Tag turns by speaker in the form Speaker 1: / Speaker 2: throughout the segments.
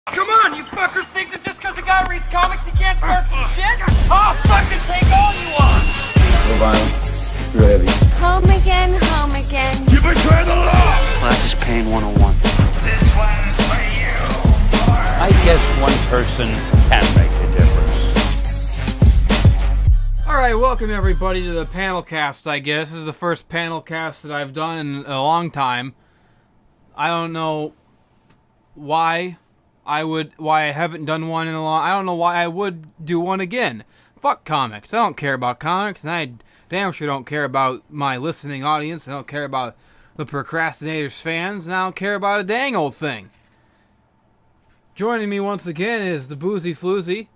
Speaker 1: Come on, you fuckers think that just because a guy reads comics he can't start some shit? I'll fucking take all you want!
Speaker 2: No violence. Real heavy.
Speaker 3: Home again, home again.
Speaker 2: You betray the law!
Speaker 4: Well, that's just pain 101.
Speaker 2: This one's for you.
Speaker 5: I guess one person can make a difference.
Speaker 6: Alright, welcome everybody to the panel cast, I guess. This is the first panel cast that I've done in a long time. I don't know why I haven't done one in a long... I don't know why I would do one again. Fuck comics. I don't care about comics, and I damn sure don't care about my listening audience. I don't care about the Procrastinators fans, and I don't care about a dang old thing. Joining me once again is the Boozy Floozy.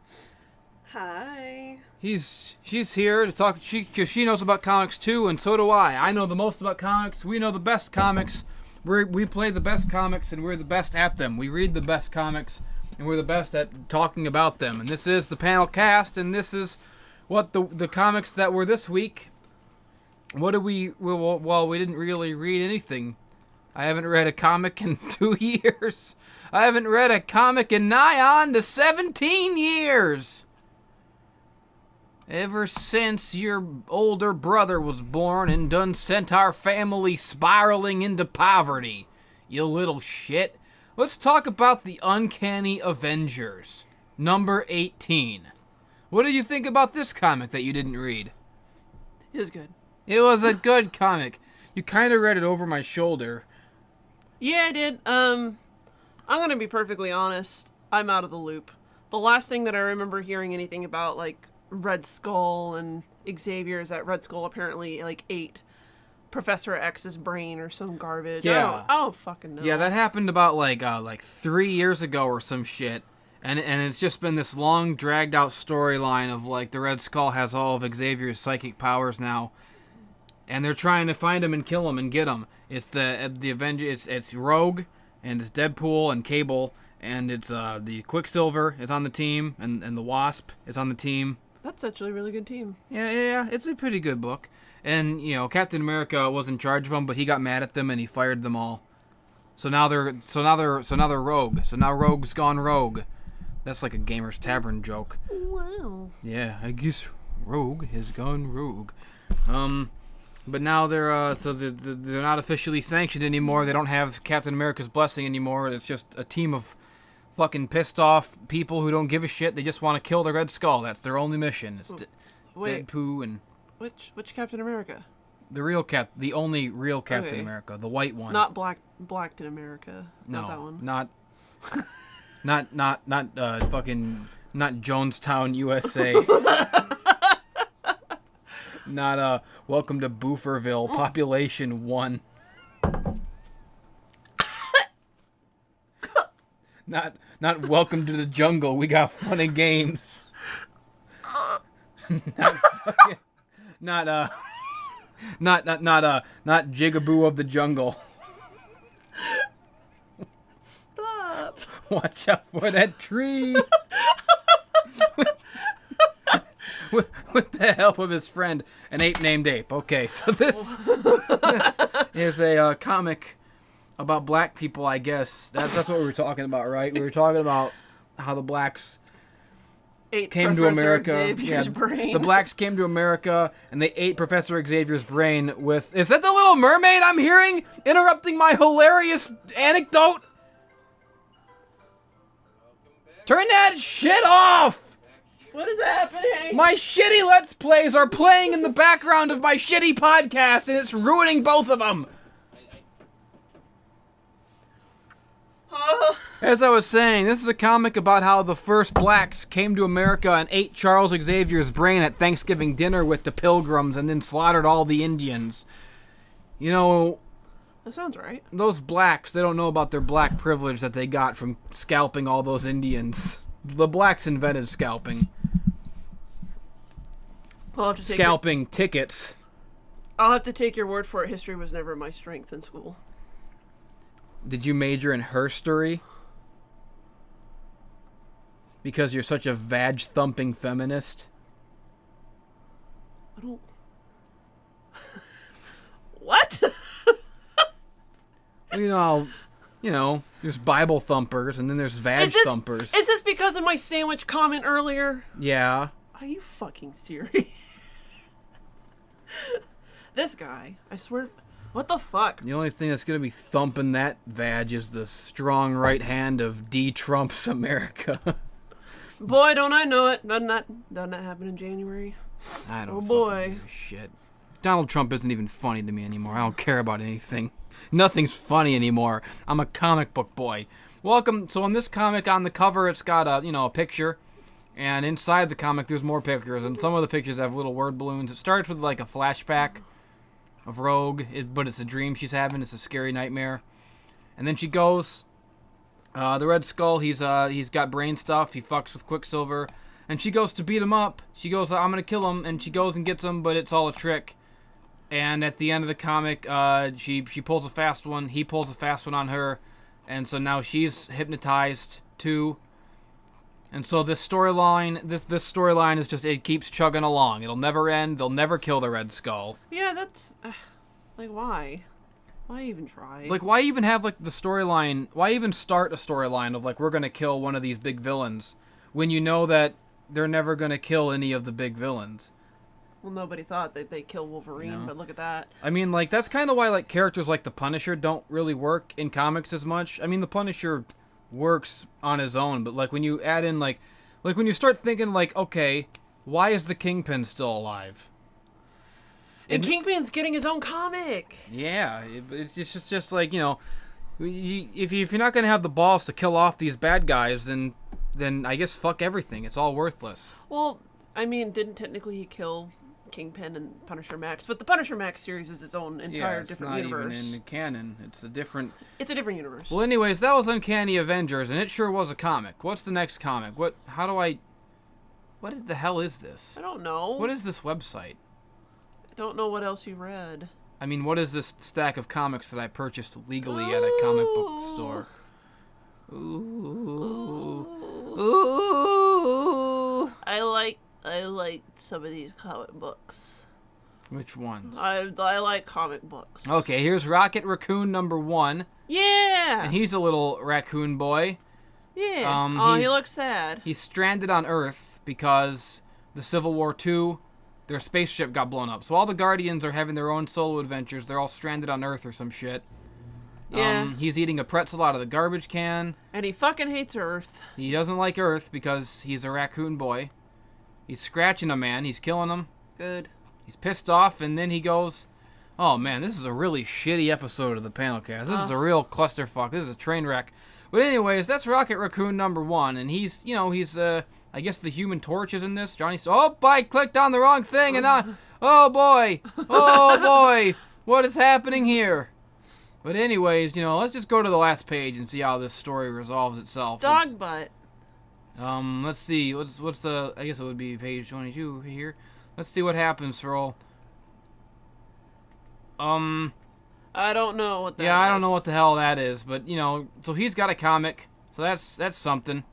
Speaker 7: Hi.
Speaker 6: She's here to talk, because she knows about comics too, and so do I. I know the most about comics. We know the best comics. We play the best comics, and we're the best at them. We read the best comics, and we're the best at talking about them. And this is the panel cast, and this is what the comics that were this week. What did we didn't really read anything. I haven't read a comic in 2 years. I haven't read a comic in nigh on to 17 years. Ever since your older brother was born and done sent our family spiraling into poverty, you little shit. Let's talk about the Uncanny Avengers, number 18. What did you think about this comic that you didn't read?
Speaker 7: It was good.
Speaker 6: It was a good comic. You kind of read it over my shoulder.
Speaker 7: Yeah, I did. I'm gonna be perfectly honest. I'm out of the loop. The last thing that I remember hearing anything about, like, Red Skull and Xavier is that Red Skull apparently, like, ate Professor X's brain or some garbage.
Speaker 6: Yeah.
Speaker 7: I don't fucking know.
Speaker 6: Yeah, that happened about, like 3 years ago or some shit. And it's just been this long, dragged-out storyline of, like, the Red Skull has all of Xavier's psychic powers now. And they're trying to find him and kill him and get him. It's the Avengers. It's Rogue, and it's Deadpool and Cable, and it's the Quicksilver is on the team, and the Wasp is on the team.
Speaker 7: That's actually a really good team.
Speaker 6: Yeah. It's a pretty good book. And, you know, Captain America was in charge of them, but he got mad at them and he fired them all. So now they're rogue. So now Rogue's gone rogue. That's like a Gamer's Tavern joke.
Speaker 7: Wow.
Speaker 6: Yeah, I guess Rogue has gone rogue. But now they're not officially sanctioned anymore. They don't have Captain America's blessing anymore. It's just a team of fucking pissed off people who don't give a shit. They just want to kill the Red Skull. That's their only mission. It's Deadpool and
Speaker 7: which Captain America?
Speaker 6: the only real Captain
Speaker 7: Okay.
Speaker 6: America, the white one.
Speaker 7: Not Blackton America.
Speaker 6: No,
Speaker 7: Not that one.
Speaker 6: not Jonestown, USA. Not Welcome to Booferville, population 1. Not Welcome to the Jungle. We got fun and games. Not Jigaboo of the Jungle.
Speaker 7: Stop.
Speaker 6: Watch out for that tree. with the help of his friend, an ape named Ape. Okay, so this is a comic about black people, I guess. That's what we were talking about, right? We were talking about how the blacks
Speaker 7: Ate
Speaker 6: came to
Speaker 7: Professor
Speaker 6: America.
Speaker 7: Xavier's brain.
Speaker 6: The blacks came to America, and they ate Professor Xavier's brain with... Is that the Little Mermaid I'm hearing? Interrupting my hilarious anecdote? Turn that shit off!
Speaker 7: What is happening?
Speaker 6: My shitty Let's Plays are playing in the background of my shitty podcast, and it's ruining both of them. As I was saying, this is a comic about how the first blacks came to America and ate Charles Xavier's brain at Thanksgiving dinner with the Pilgrims and then slaughtered all the Indians. You know,
Speaker 7: That sounds right.
Speaker 6: those blacks, they don't know about their black privilege that they got from scalping all those Indians. The blacks invented scalping.
Speaker 7: I'll have to take
Speaker 6: Scalping tickets.
Speaker 7: I'll have to take your word for it. History was never my strength in school.
Speaker 6: Did you major in herstory? Because you're such a vag-thumping feminist?
Speaker 7: I don't... What?
Speaker 6: You know, There's Bible thumpers, and then there's vag thumpers.
Speaker 7: Is this because of my sandwich comment earlier?
Speaker 6: Yeah.
Speaker 7: Are you fucking serious? This guy, I swear, what the fuck?
Speaker 6: The only thing that's gonna be thumping that vag is the strong right hand of D. Trump's America.
Speaker 7: Boy, don't I know it. Doesn't that happen in January?
Speaker 6: I don't
Speaker 7: Oh boy.
Speaker 6: give a shit. Donald Trump isn't even funny to me anymore. I don't care about anything. Nothing's funny anymore. I'm a comic book boy. Welcome. So on this comic, on the cover, it's got a picture, and inside the comic, there's more pictures, and some of the pictures have little word balloons. It starts with like a flashback of Rogue, but it's a dream she's having. It's a scary nightmare, and then she goes. The Red Skull, he's got brain stuff. He fucks with Quicksilver, and she goes to beat him up. She goes, I'm gonna kill him, and she goes and gets him, but it's all a trick. And at the end of the comic, she pulls a fast one. He pulls a fast one on her, and so now she's hypnotized too. And so this storyline, this storyline is just, it keeps chugging along. It'll never end. They'll never kill the Red Skull.
Speaker 7: Yeah, that's like why? Why even try?
Speaker 6: Like, why even have like the storyline? Why even start a storyline of like we're gonna kill one of these big villains when you know that they're never gonna kill any of the big villains?
Speaker 7: Well, nobody thought that they'd kill Wolverine, but look at that.
Speaker 6: I mean, like, that's kind of why, like, characters like the Punisher don't really work in comics as much. I mean, the Punisher works on his own, but, like, when you add in, like when you start thinking, like, okay, why is the Kingpin still alive?
Speaker 7: And Kingpin's getting his own comic.
Speaker 6: Yeah, it's just like, if you're not going to have the balls to kill off these bad guys, then I guess fuck everything. It's all worthless.
Speaker 7: Well, I mean, didn't technically he kill Kingpin and Punisher Max, but the Punisher Max series is its own entire different universe.
Speaker 6: It's not even in canon. It's a different
Speaker 7: universe.
Speaker 6: Well, anyways, that was Uncanny Avengers, and it sure was a comic. What's the next comic? What the hell is this?
Speaker 7: I don't know.
Speaker 6: What is this website?
Speaker 7: I don't know what else you read.
Speaker 6: I mean, what is this stack of comics that I purchased legally at a comic book store? Ooh.
Speaker 7: I like some of these comic books.
Speaker 6: Which ones?
Speaker 7: I like comic books.
Speaker 6: Okay, here's Rocket Raccoon #1.
Speaker 7: Yeah.
Speaker 6: And he's a little raccoon boy.
Speaker 7: Yeah. He looks sad.
Speaker 6: He's stranded on Earth because the Civil War II, their spaceship got blown up. So all the Guardians are having their own solo adventures. They're all stranded on Earth or some shit.
Speaker 7: Yeah.
Speaker 6: He's eating a pretzel out of the garbage can.
Speaker 7: And he fucking hates Earth.
Speaker 6: He doesn't like Earth because he's a raccoon boy. He's scratching a man. He's killing him.
Speaker 7: Good.
Speaker 6: He's pissed off, and then he goes, oh man, this is a really shitty episode of the Panelcast. This is a real clusterfuck. This is a train wreck. But anyways, that's Rocket Raccoon #1, and he's I guess the Human Torch is in this. I clicked on the wrong thing, and oh boy, what is happening here? But anyways, let's just go to the last page and see how this story resolves itself.
Speaker 7: Dog butt.
Speaker 6: Let's see. What's the? I guess it would be page 22 here. Let's see what happens for all.
Speaker 7: I don't know what that is.
Speaker 6: Yeah, I don't know what the hell that is, but so he's got a comic, so that's something.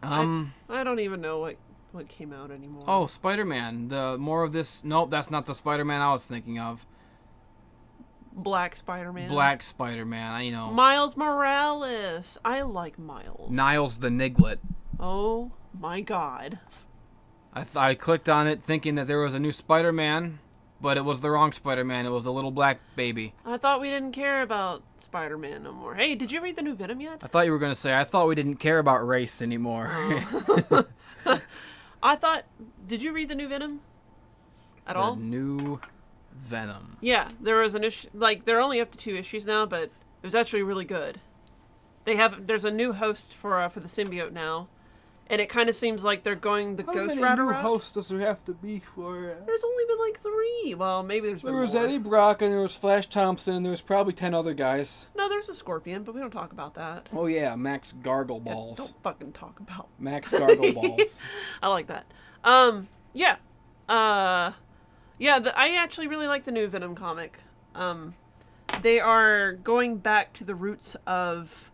Speaker 7: I don't even know what came out anymore.
Speaker 6: Oh, Spider-Man. The more of this. Nope, that's not the Spider-Man I was thinking of.
Speaker 7: Black Spider-Man.
Speaker 6: Black Spider-Man.
Speaker 7: Miles Morales. I like Miles.
Speaker 6: Niles the Niglet.
Speaker 7: Oh my God.
Speaker 6: I clicked on it thinking that there was a new Spider-Man, but it was the wrong Spider-Man. It was a little black baby.
Speaker 7: I thought we didn't care about Spider-Man no more. Hey, did you read the new Venom yet?
Speaker 6: I thought you were going to say, I thought we didn't care about race anymore.
Speaker 7: Did you read the new Venom? At
Speaker 6: the
Speaker 7: all?
Speaker 6: New Venom.
Speaker 7: Yeah, there was an issue. Like, they're only up to 2 issues now, but it was actually really good. There's a new host for the symbiote now. And it kind of seems like they're going the Ghost Rider route.
Speaker 6: How many new hosts does there have to be for
Speaker 7: There's only been like 3. Well, maybe there's been more.
Speaker 6: There was Eddie Brock, and there was Flash Thompson, and there was probably 10 other guys.
Speaker 7: No, there's a Scorpion, but we don't talk about that.
Speaker 6: Oh yeah, Max Gargle Balls.
Speaker 7: Yeah, don't fucking talk about
Speaker 6: Max Gargle Balls.
Speaker 7: I like that. Yeah. I actually really like the new Venom comic. They are going back to the roots of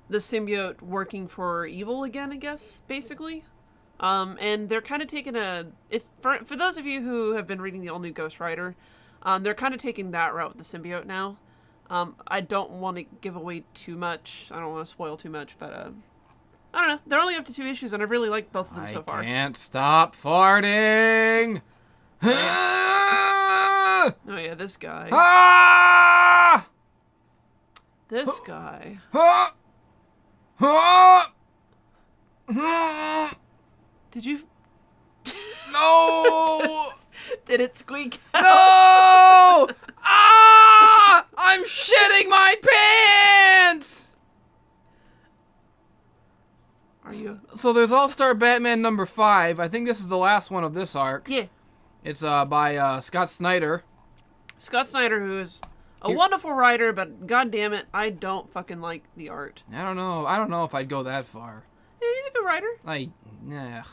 Speaker 7: the symbiote working for evil again, I guess, basically. And they're kind of taking for those of you who have been reading the all-new Ghost Rider, they're kind of taking that route with the symbiote now. I don't want to give away too much. I don't want to spoil too much, but I don't know. They're only up to 2 issues, and I've really liked both of them so far.
Speaker 6: I can't stop farting.
Speaker 7: Oh yeah, this guy.
Speaker 6: Ah!
Speaker 7: This guy.
Speaker 6: Ah! Ah!
Speaker 7: Did you?
Speaker 6: No!
Speaker 7: Did it squeak out?
Speaker 6: No! Ah! I'm shitting my pants!
Speaker 7: Are you?
Speaker 6: So there's All-Star Batman number 5. I think this is the last one of this arc.
Speaker 7: Yeah.
Speaker 6: It's by Scott Snyder.
Speaker 7: Scott Snyder, who is a wonderful writer, but god damn it, I don't fucking like the art.
Speaker 6: I don't know if I'd go that far.
Speaker 7: Yeah, he's a good writer.
Speaker 6: Yeah.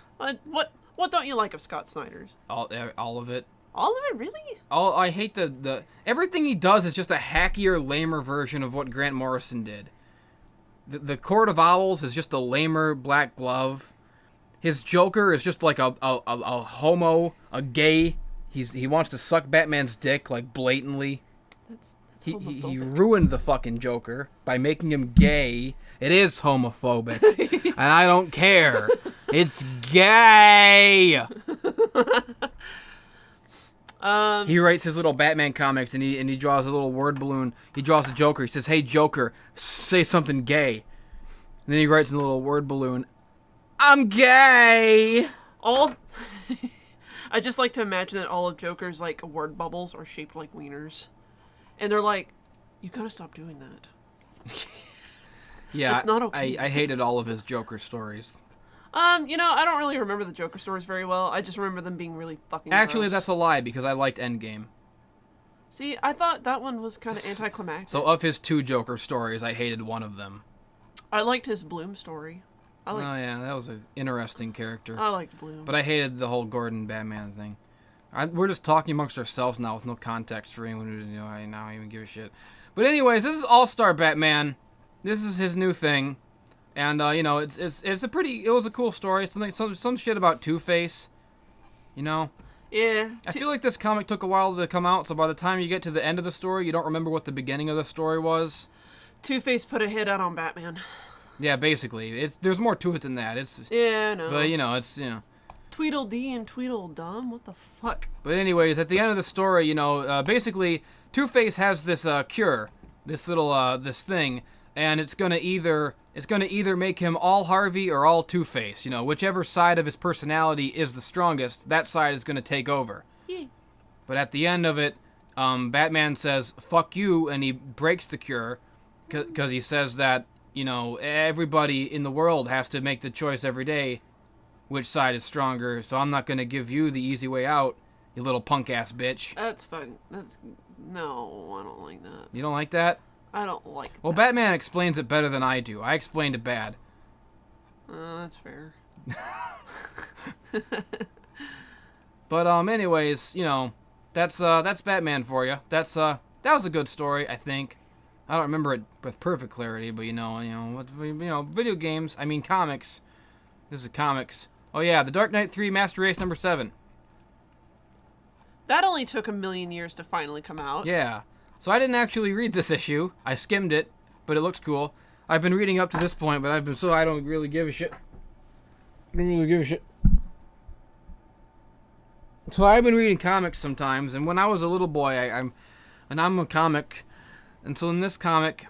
Speaker 7: What don't you like of Scott Snyder's?
Speaker 6: All of it.
Speaker 7: All of it, really?
Speaker 6: I hate the everything he does is just a hackier, lamer version of what Grant Morrison did. The Court of Owls is just a lamer Black Glove. His Joker is just like a homo, a gay. He wants to suck Batman's dick like blatantly.
Speaker 7: That's
Speaker 6: He
Speaker 7: homophobic.
Speaker 6: ruined the fucking Joker by making him gay. It is homophobic, and I don't care. It's gay. He writes his little Batman comics, and he draws a little word balloon. He draws a Joker. He says, "Hey Joker, say something gay." And then he writes in a little word balloon, "I'm gay."
Speaker 7: I just like to imagine that all of Joker's like word bubbles are shaped like wieners, and they're like, "You gotta stop doing that."
Speaker 6: Yeah,
Speaker 7: It's not okay.
Speaker 6: I hated all of his Joker stories.
Speaker 7: I don't really remember the Joker stories very well. I just remember them being really fucking
Speaker 6: Actually,
Speaker 7: gross.
Speaker 6: that's a lie because I liked Endgame.
Speaker 7: See, I thought that one was kind of anticlimactic.
Speaker 6: So of his 2 Joker stories, I hated one of them.
Speaker 7: I liked his Bloom story.
Speaker 6: Oh yeah, that was an interesting character.
Speaker 7: I liked Bloom.
Speaker 6: But I hated the whole Gordon Batman thing. We're just talking amongst ourselves now with no context for anyone who now even give a shit. But anyways, this is All-Star Batman. This is his new thing, and it was a cool story. Some shit about Two-Face,
Speaker 7: Yeah.
Speaker 6: I feel like this comic took a while to come out, so by the time you get to the end of the story, you don't remember what the beginning of the story was.
Speaker 7: Two-Face put a hit out on Batman.
Speaker 6: Yeah, basically, there's more to it than that.
Speaker 7: Yeah, no.
Speaker 6: But
Speaker 7: Tweedledee and Tweedledum? What the fuck?
Speaker 6: But anyways, at the end of the story, basically, Two-Face has this cure, this little this thing, and it's gonna either make him all Harvey or all Two-Face. Whichever side of his personality is the strongest, that side is gonna take over.
Speaker 7: Yeah.
Speaker 6: But at the end of it, Batman says "fuck you" and he breaks the cure, because he says that everybody in the world has to make the choice every day which side is stronger, so I'm not gonna give you the easy way out, you little punk ass bitch.
Speaker 7: No, I don't like that.
Speaker 6: You don't like that?
Speaker 7: I don't like
Speaker 6: Well,
Speaker 7: that.
Speaker 6: Batman explains it better than I do. I explained it bad.
Speaker 7: That's fair.
Speaker 6: But anyways, that's Batman for you. That was a good story, I think. I don't remember it with perfect clarity, but video games. I mean comics. This is comics. Oh yeah, The Dark Knight 3 Master Race number 7.
Speaker 7: That only took 1,000,000 years to finally come out.
Speaker 6: Yeah. So I didn't actually read this issue. I skimmed it, but it looks cool. I've been reading up to this point, but I don't really give a shit. So I've been reading comics sometimes, and when I was a little boy, I'm a comic, and so in this comic,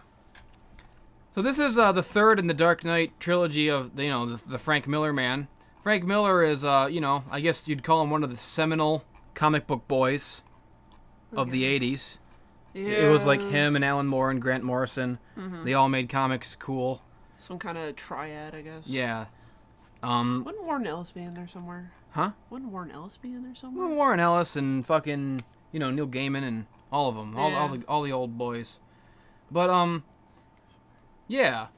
Speaker 6: so this is the third in the Dark Knight trilogy of the Frank Miller man. Frank Miller is I guess you'd call him one of the seminal comic book boys of the 80s.
Speaker 7: Yeah.
Speaker 6: It was like him and Alan Moore and Grant Morrison. Mm-hmm. They all made comics cool.
Speaker 7: Some kind of triad, I guess.
Speaker 6: Yeah.
Speaker 7: Wouldn't Warren Ellis be in there somewhere?
Speaker 6: Huh?
Speaker 7: Wouldn't Warren Ellis be in there somewhere?
Speaker 6: Warren Ellis and fucking Neil Gaiman and all of them, all the old boys. But yeah.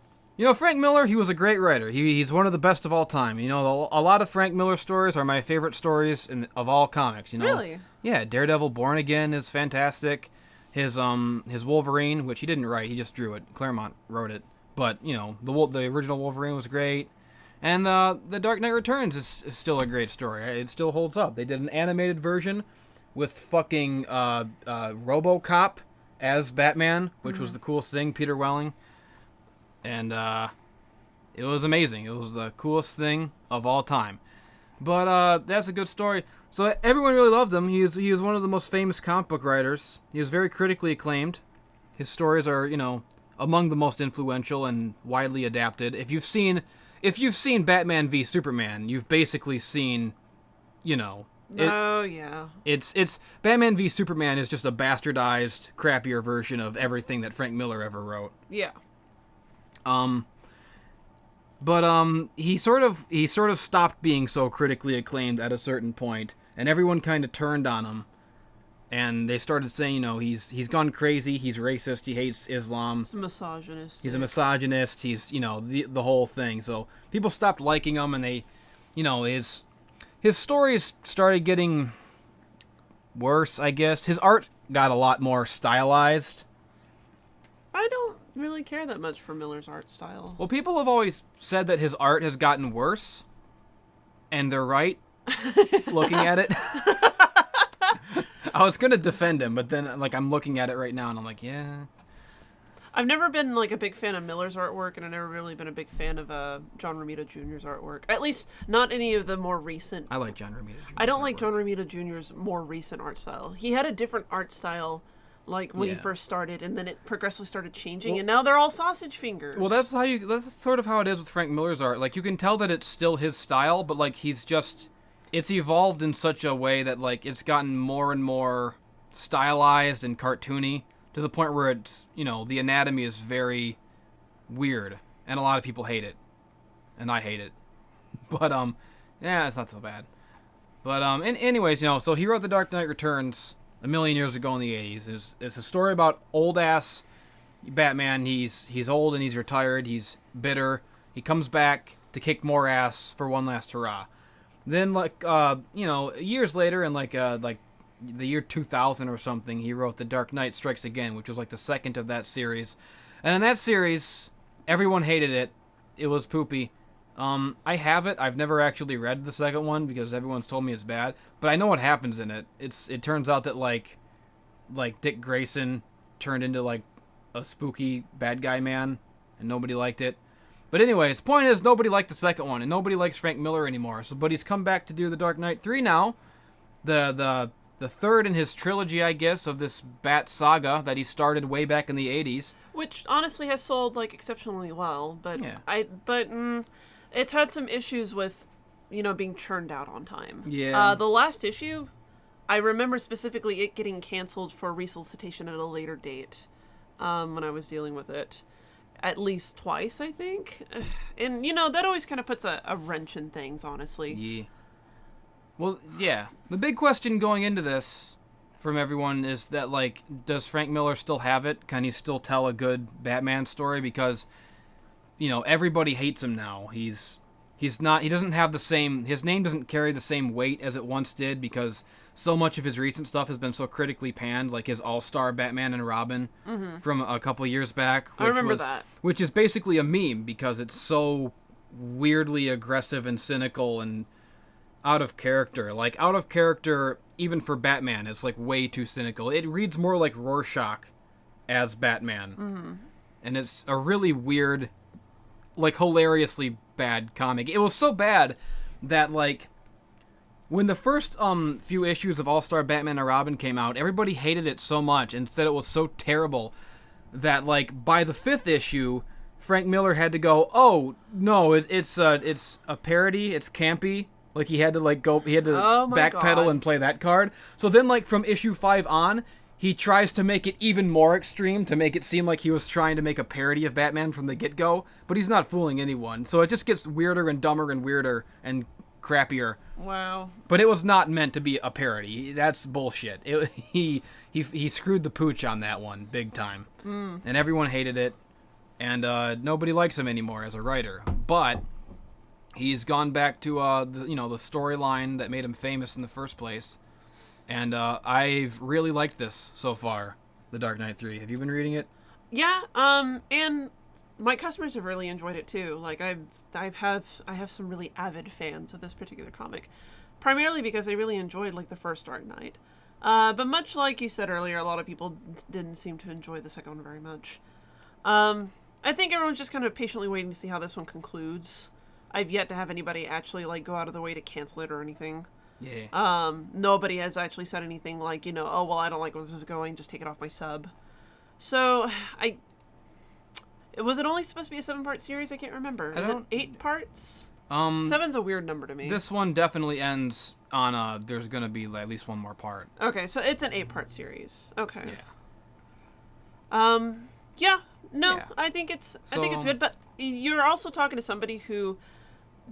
Speaker 6: Frank Miller, he was a great writer. He's one of the best of all time. A lot of Frank Miller stories are my favorite stories of all comics.
Speaker 7: Really?
Speaker 6: Yeah, Daredevil Born Again is fantastic. His Wolverine, which he didn't write, he just drew it. Claremont wrote it. But the original Wolverine was great. And the Dark Knight Returns is still a great story. It still holds up. They did an animated version with fucking RoboCop as Batman, which was the coolest thing, Peter Welling. And it was amazing. It was the coolest thing of all time. But that's a good story. So everyone really loved him. He was one of the most famous comic book writers. He was very critically acclaimed. His stories are, among the most influential and widely adapted. If you've seen Batman v Superman, you've basically seen,
Speaker 7: Oh yeah.
Speaker 6: It's Batman v Superman is just a bastardized, crappier version of everything that Frank Miller ever wrote.
Speaker 7: Yeah.
Speaker 6: But he sort of stopped being so critically acclaimed at a certain point, and everyone kind of turned on him, and they started saying, he's gone crazy, he's racist, he hates Islam,
Speaker 7: He's a misogynist.
Speaker 6: he's a misogynist, he's the whole thing. So people stopped liking him, and they, his stories started getting worse, I guess. His art got a lot more stylized.
Speaker 7: I don't really care that much for Miller's art style.
Speaker 6: Well, people have always said that his art has gotten worse, and they're right, looking at it. I was going to defend him, but then I'm looking at it right now, and I'm like, yeah.
Speaker 7: I've never been a big fan of Miller's artwork, and I've never really been a big fan of John Romita Jr.'s artwork. At least not any of the more recent.
Speaker 6: I like John Romita Jr.
Speaker 7: I don't like John Romita Jr.'s more recent art style. He had a different art style when he first started, and then it progressively started changing, and now they're all sausage fingers.
Speaker 6: Well, that's sort of how it is with Frank Miller's art. You can tell that it's still his style, but it's evolved in such a way that it's gotten more and more stylized and cartoony, to the point where it's, the anatomy is very weird, and a lot of people hate it, and I hate it. But yeah, it's not so bad. But anyways, so he wrote The Dark Knight Returns a million years ago in the 80s. It's a story about old ass Batman. He's old and he's retired. He's bitter. He comes back to kick more ass for one last hurrah. Then years later, in the year 2000 or something, he wrote The Dark Knight Strikes Again, which was the second of that series. And in that series, everyone hated it. It was poopy. I have it. I've never actually read the second one because everyone's told me it's bad, but I know what happens in it. It turns out that Dick Grayson turned into a spooky bad guy man, and nobody liked it. But anyways, point is, nobody liked the second one, and nobody likes Frank Miller anymore. So, but he's come back to do The Dark Knight 3 now. The third in his trilogy, I guess, of this Bat saga that he started way back in the 80s.
Speaker 7: Which honestly has sold exceptionally well, but
Speaker 6: yeah.
Speaker 7: It's had some issues with, being churned out on time.
Speaker 6: Yeah.
Speaker 7: The last issue, I remember specifically it getting canceled for resuscitation at a later date, when I was dealing with it. At least twice, I think. And, that always kind of puts a wrench in things, honestly.
Speaker 6: Yeah. Well, yeah. The big question going into this from everyone is that, does Frank Miller still have it? Can he still tell a good Batman story? Because, everybody hates him now. He doesn't have the same, his name doesn't carry the same weight as it once did because so much of his recent stuff has been so critically panned, like his All-Star Batman and Robin from a couple years back.
Speaker 7: I remember that.
Speaker 6: Which is basically a meme because it's so weirdly aggressive and cynical and out of character. Out of character, even for Batman, is way too cynical. It reads more like Rorschach as Batman. And it's a really weird, hilariously bad comic. It was so bad that, when the first few issues of All-Star Batman and Robin came out, everybody hated it so much and said it was so terrible that, by the 5th issue, Frank Miller had to go, oh, no, it's a parody, it's campy. He had to backpedal and play that card. So then, from issue 5 on, he tries to make it even more extreme to make it seem like he was trying to make a parody of Batman from the get-go, but he's not fooling anyone. So it just gets weirder and dumber and weirder and crappier.
Speaker 7: Wow.
Speaker 6: But it was not meant to be a parody. That's bullshit. He screwed the pooch on that one big time. And everyone hated it, and nobody likes him anymore as a writer. But he's gone back to the storyline that made him famous in the first place. And I've really liked this so far, The Dark Knight 3. Have you been reading it?
Speaker 7: Yeah, and my customers have really enjoyed it too. I have some really avid fans of this particular comic, primarily because I really enjoyed the first Dark Knight. But much like you said earlier, a lot of people didn't seem to enjoy the second one very much. I think everyone's just kind of patiently waiting to see how this one concludes. I've yet to have anybody actually like go out of the way to cancel it or anything.
Speaker 6: Yeah.
Speaker 7: Nobody has actually said anything like, oh, well, I don't like where this is going, just take it off my sub. So, was it only supposed to be a 7-part series? I can't remember. Is it 8 parts? 7's a weird number to me.
Speaker 6: This one definitely ends on there's gonna be at least one more part.
Speaker 7: Okay, so it's an 8-part series. Okay.
Speaker 6: Yeah.
Speaker 7: Yeah. No,
Speaker 6: Yeah.
Speaker 7: I think it's good, but you're also talking to somebody who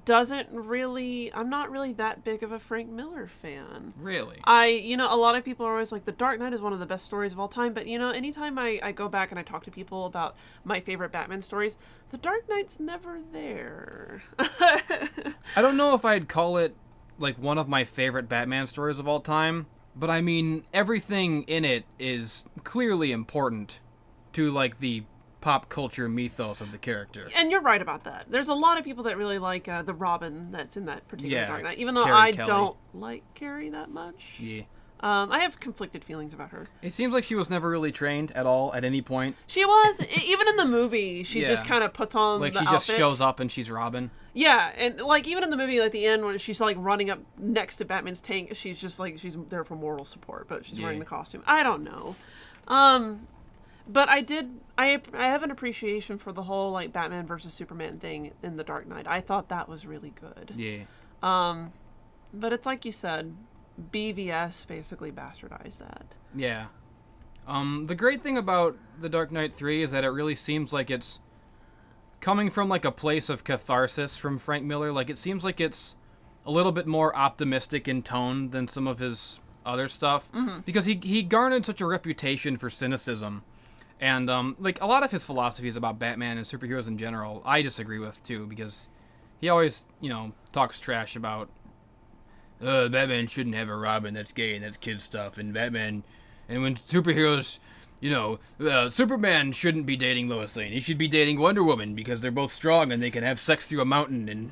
Speaker 7: I'm not really that big of a Frank Miller fan.
Speaker 6: Really?
Speaker 7: A lot of people are always like, The Dark Knight is one of the best stories of all time, but anytime I go back and I talk to people about my favorite Batman stories, The Dark Knight's never there.
Speaker 6: I don't know if I'd call it like one of my favorite Batman stories of all time, but I mean, everything in it is clearly important to like the pop culture mythos of the character.
Speaker 7: And you're right about that. There's a lot of people that really like the Robin that's in that particular Dark Knight, even though
Speaker 6: Carrie Kelly.
Speaker 7: don't like Carrie that much.
Speaker 6: Yeah.
Speaker 7: I have conflicted feelings about her.
Speaker 6: It seems like she was never really trained at all at any point.
Speaker 7: She was, even in the movie, she just kind of puts on
Speaker 6: like
Speaker 7: the
Speaker 6: she just
Speaker 7: outfit.
Speaker 6: shows up and she's Robin.
Speaker 7: Yeah, and like even in the movie, at the end when she's like running up next to Batman's tank, she's just like she's there for moral support, but she's wearing the costume. I don't know. But I have an appreciation for the whole like Batman versus Superman thing in The Dark Knight. I thought that was really good.
Speaker 6: Yeah.
Speaker 7: But it's like you said, BVS basically bastardized that.
Speaker 6: Yeah. The great thing about The Dark Knight 3 is that it really seems like it's coming from like a place of catharsis from Frank Miller. Like it seems like it's a little bit more optimistic in tone than some of his other stuff. Mm-hmm. Because he garnered such a reputation for cynicism. And like a lot of his philosophies about Batman and superheroes in general, I disagree with too, because he always, talks trash about Batman shouldn't have a Robin that's gay and that's kid stuff, and Batman, and when superheroes, Superman shouldn't be dating Lois Lane. He should be dating Wonder Woman because they're both strong and they can have sex through a mountain. And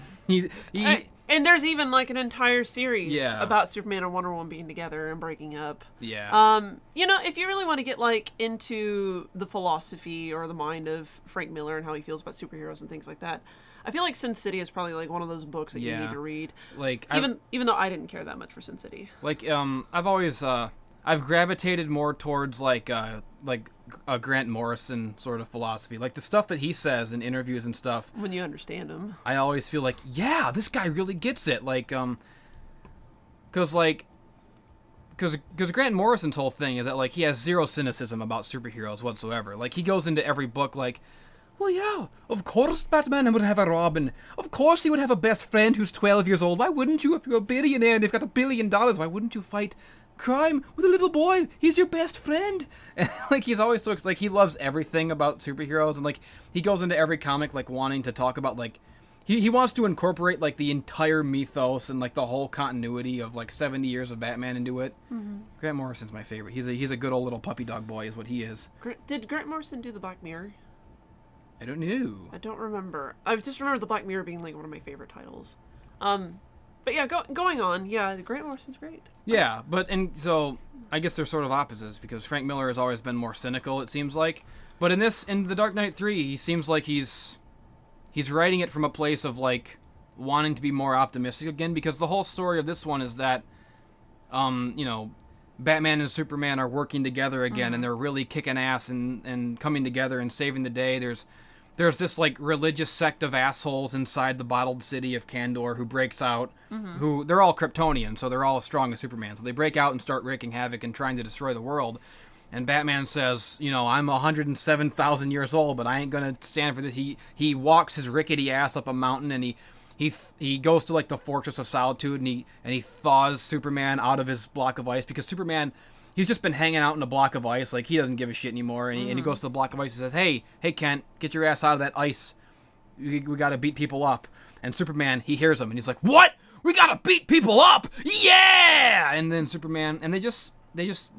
Speaker 7: and there's even like an entire series
Speaker 6: Yeah.
Speaker 7: about Superman and Wonder Woman being together and breaking up.
Speaker 6: Yeah.
Speaker 7: If you really want to get like into the philosophy or the mind of Frank Miller and how he feels about superheroes and things like that, I feel like Sin City is probably like one of those books that you need to read.
Speaker 6: Like
Speaker 7: even though I didn't care that much for Sin City.
Speaker 6: Like I've always I've gravitated more towards like a Grant Morrison sort of philosophy, like the stuff that he says in interviews and stuff.
Speaker 7: When you understand him,
Speaker 6: I always feel like, yeah, this guy really gets it. Like, because Grant Morrison's whole thing is that like he has zero cynicism about superheroes whatsoever. Like he goes into every book like, well, yeah, of course Batman would have a Robin. Of course he would have a best friend who's 12 years old. Why wouldn't you? If you're a billionaire and you've got $1 billion, why wouldn't you fight crime with a little boy? He's your best friend. And like he's always so like he loves everything about superheroes, and like he goes into every comic like wanting to talk about like he wants to incorporate like the entire mythos and like the whole continuity of like 70 years of Batman into it. Mm-hmm. Grant Morrison's my favorite. He's a good old little puppy dog boy is what he is.
Speaker 7: Did Grant Morrison do the Black Mirror?
Speaker 6: I don't know.
Speaker 7: I don't remember. I just remember the Black Mirror being like one of my favorite titles. But yeah, going on. Yeah, Grant Morrison's great.
Speaker 6: Yeah, and so I guess they're sort of opposites because Frank Miller has always been more cynical, it seems like. But in The Dark Knight 3, he seems like he's writing it from a place of like wanting to be more optimistic again, because the whole story of this one is that Batman and Superman are working together again, and they're really kicking ass and coming together and saving the day. There's this like religious sect of assholes inside the bottled city of Kandor who breaks out, who they're all Kryptonian, so they're all as strong as Superman. So they break out and start wreaking havoc and trying to destroy the world. And Batman says, I'm 107,000 years old, but I ain't gonna stand for this. He walks his rickety ass up a mountain, and he goes to like the Fortress of Solitude, and he thaws Superman out of his block of ice, because Superman, he's just been hanging out in a block of ice, like he doesn't give a shit anymore, and he goes to the block of ice and says, hey Kent, get your ass out of that ice. We gotta beat people up. And Superman, he hears him and he's like, what? We gotta beat people up? Yeah! And then Superman, and they just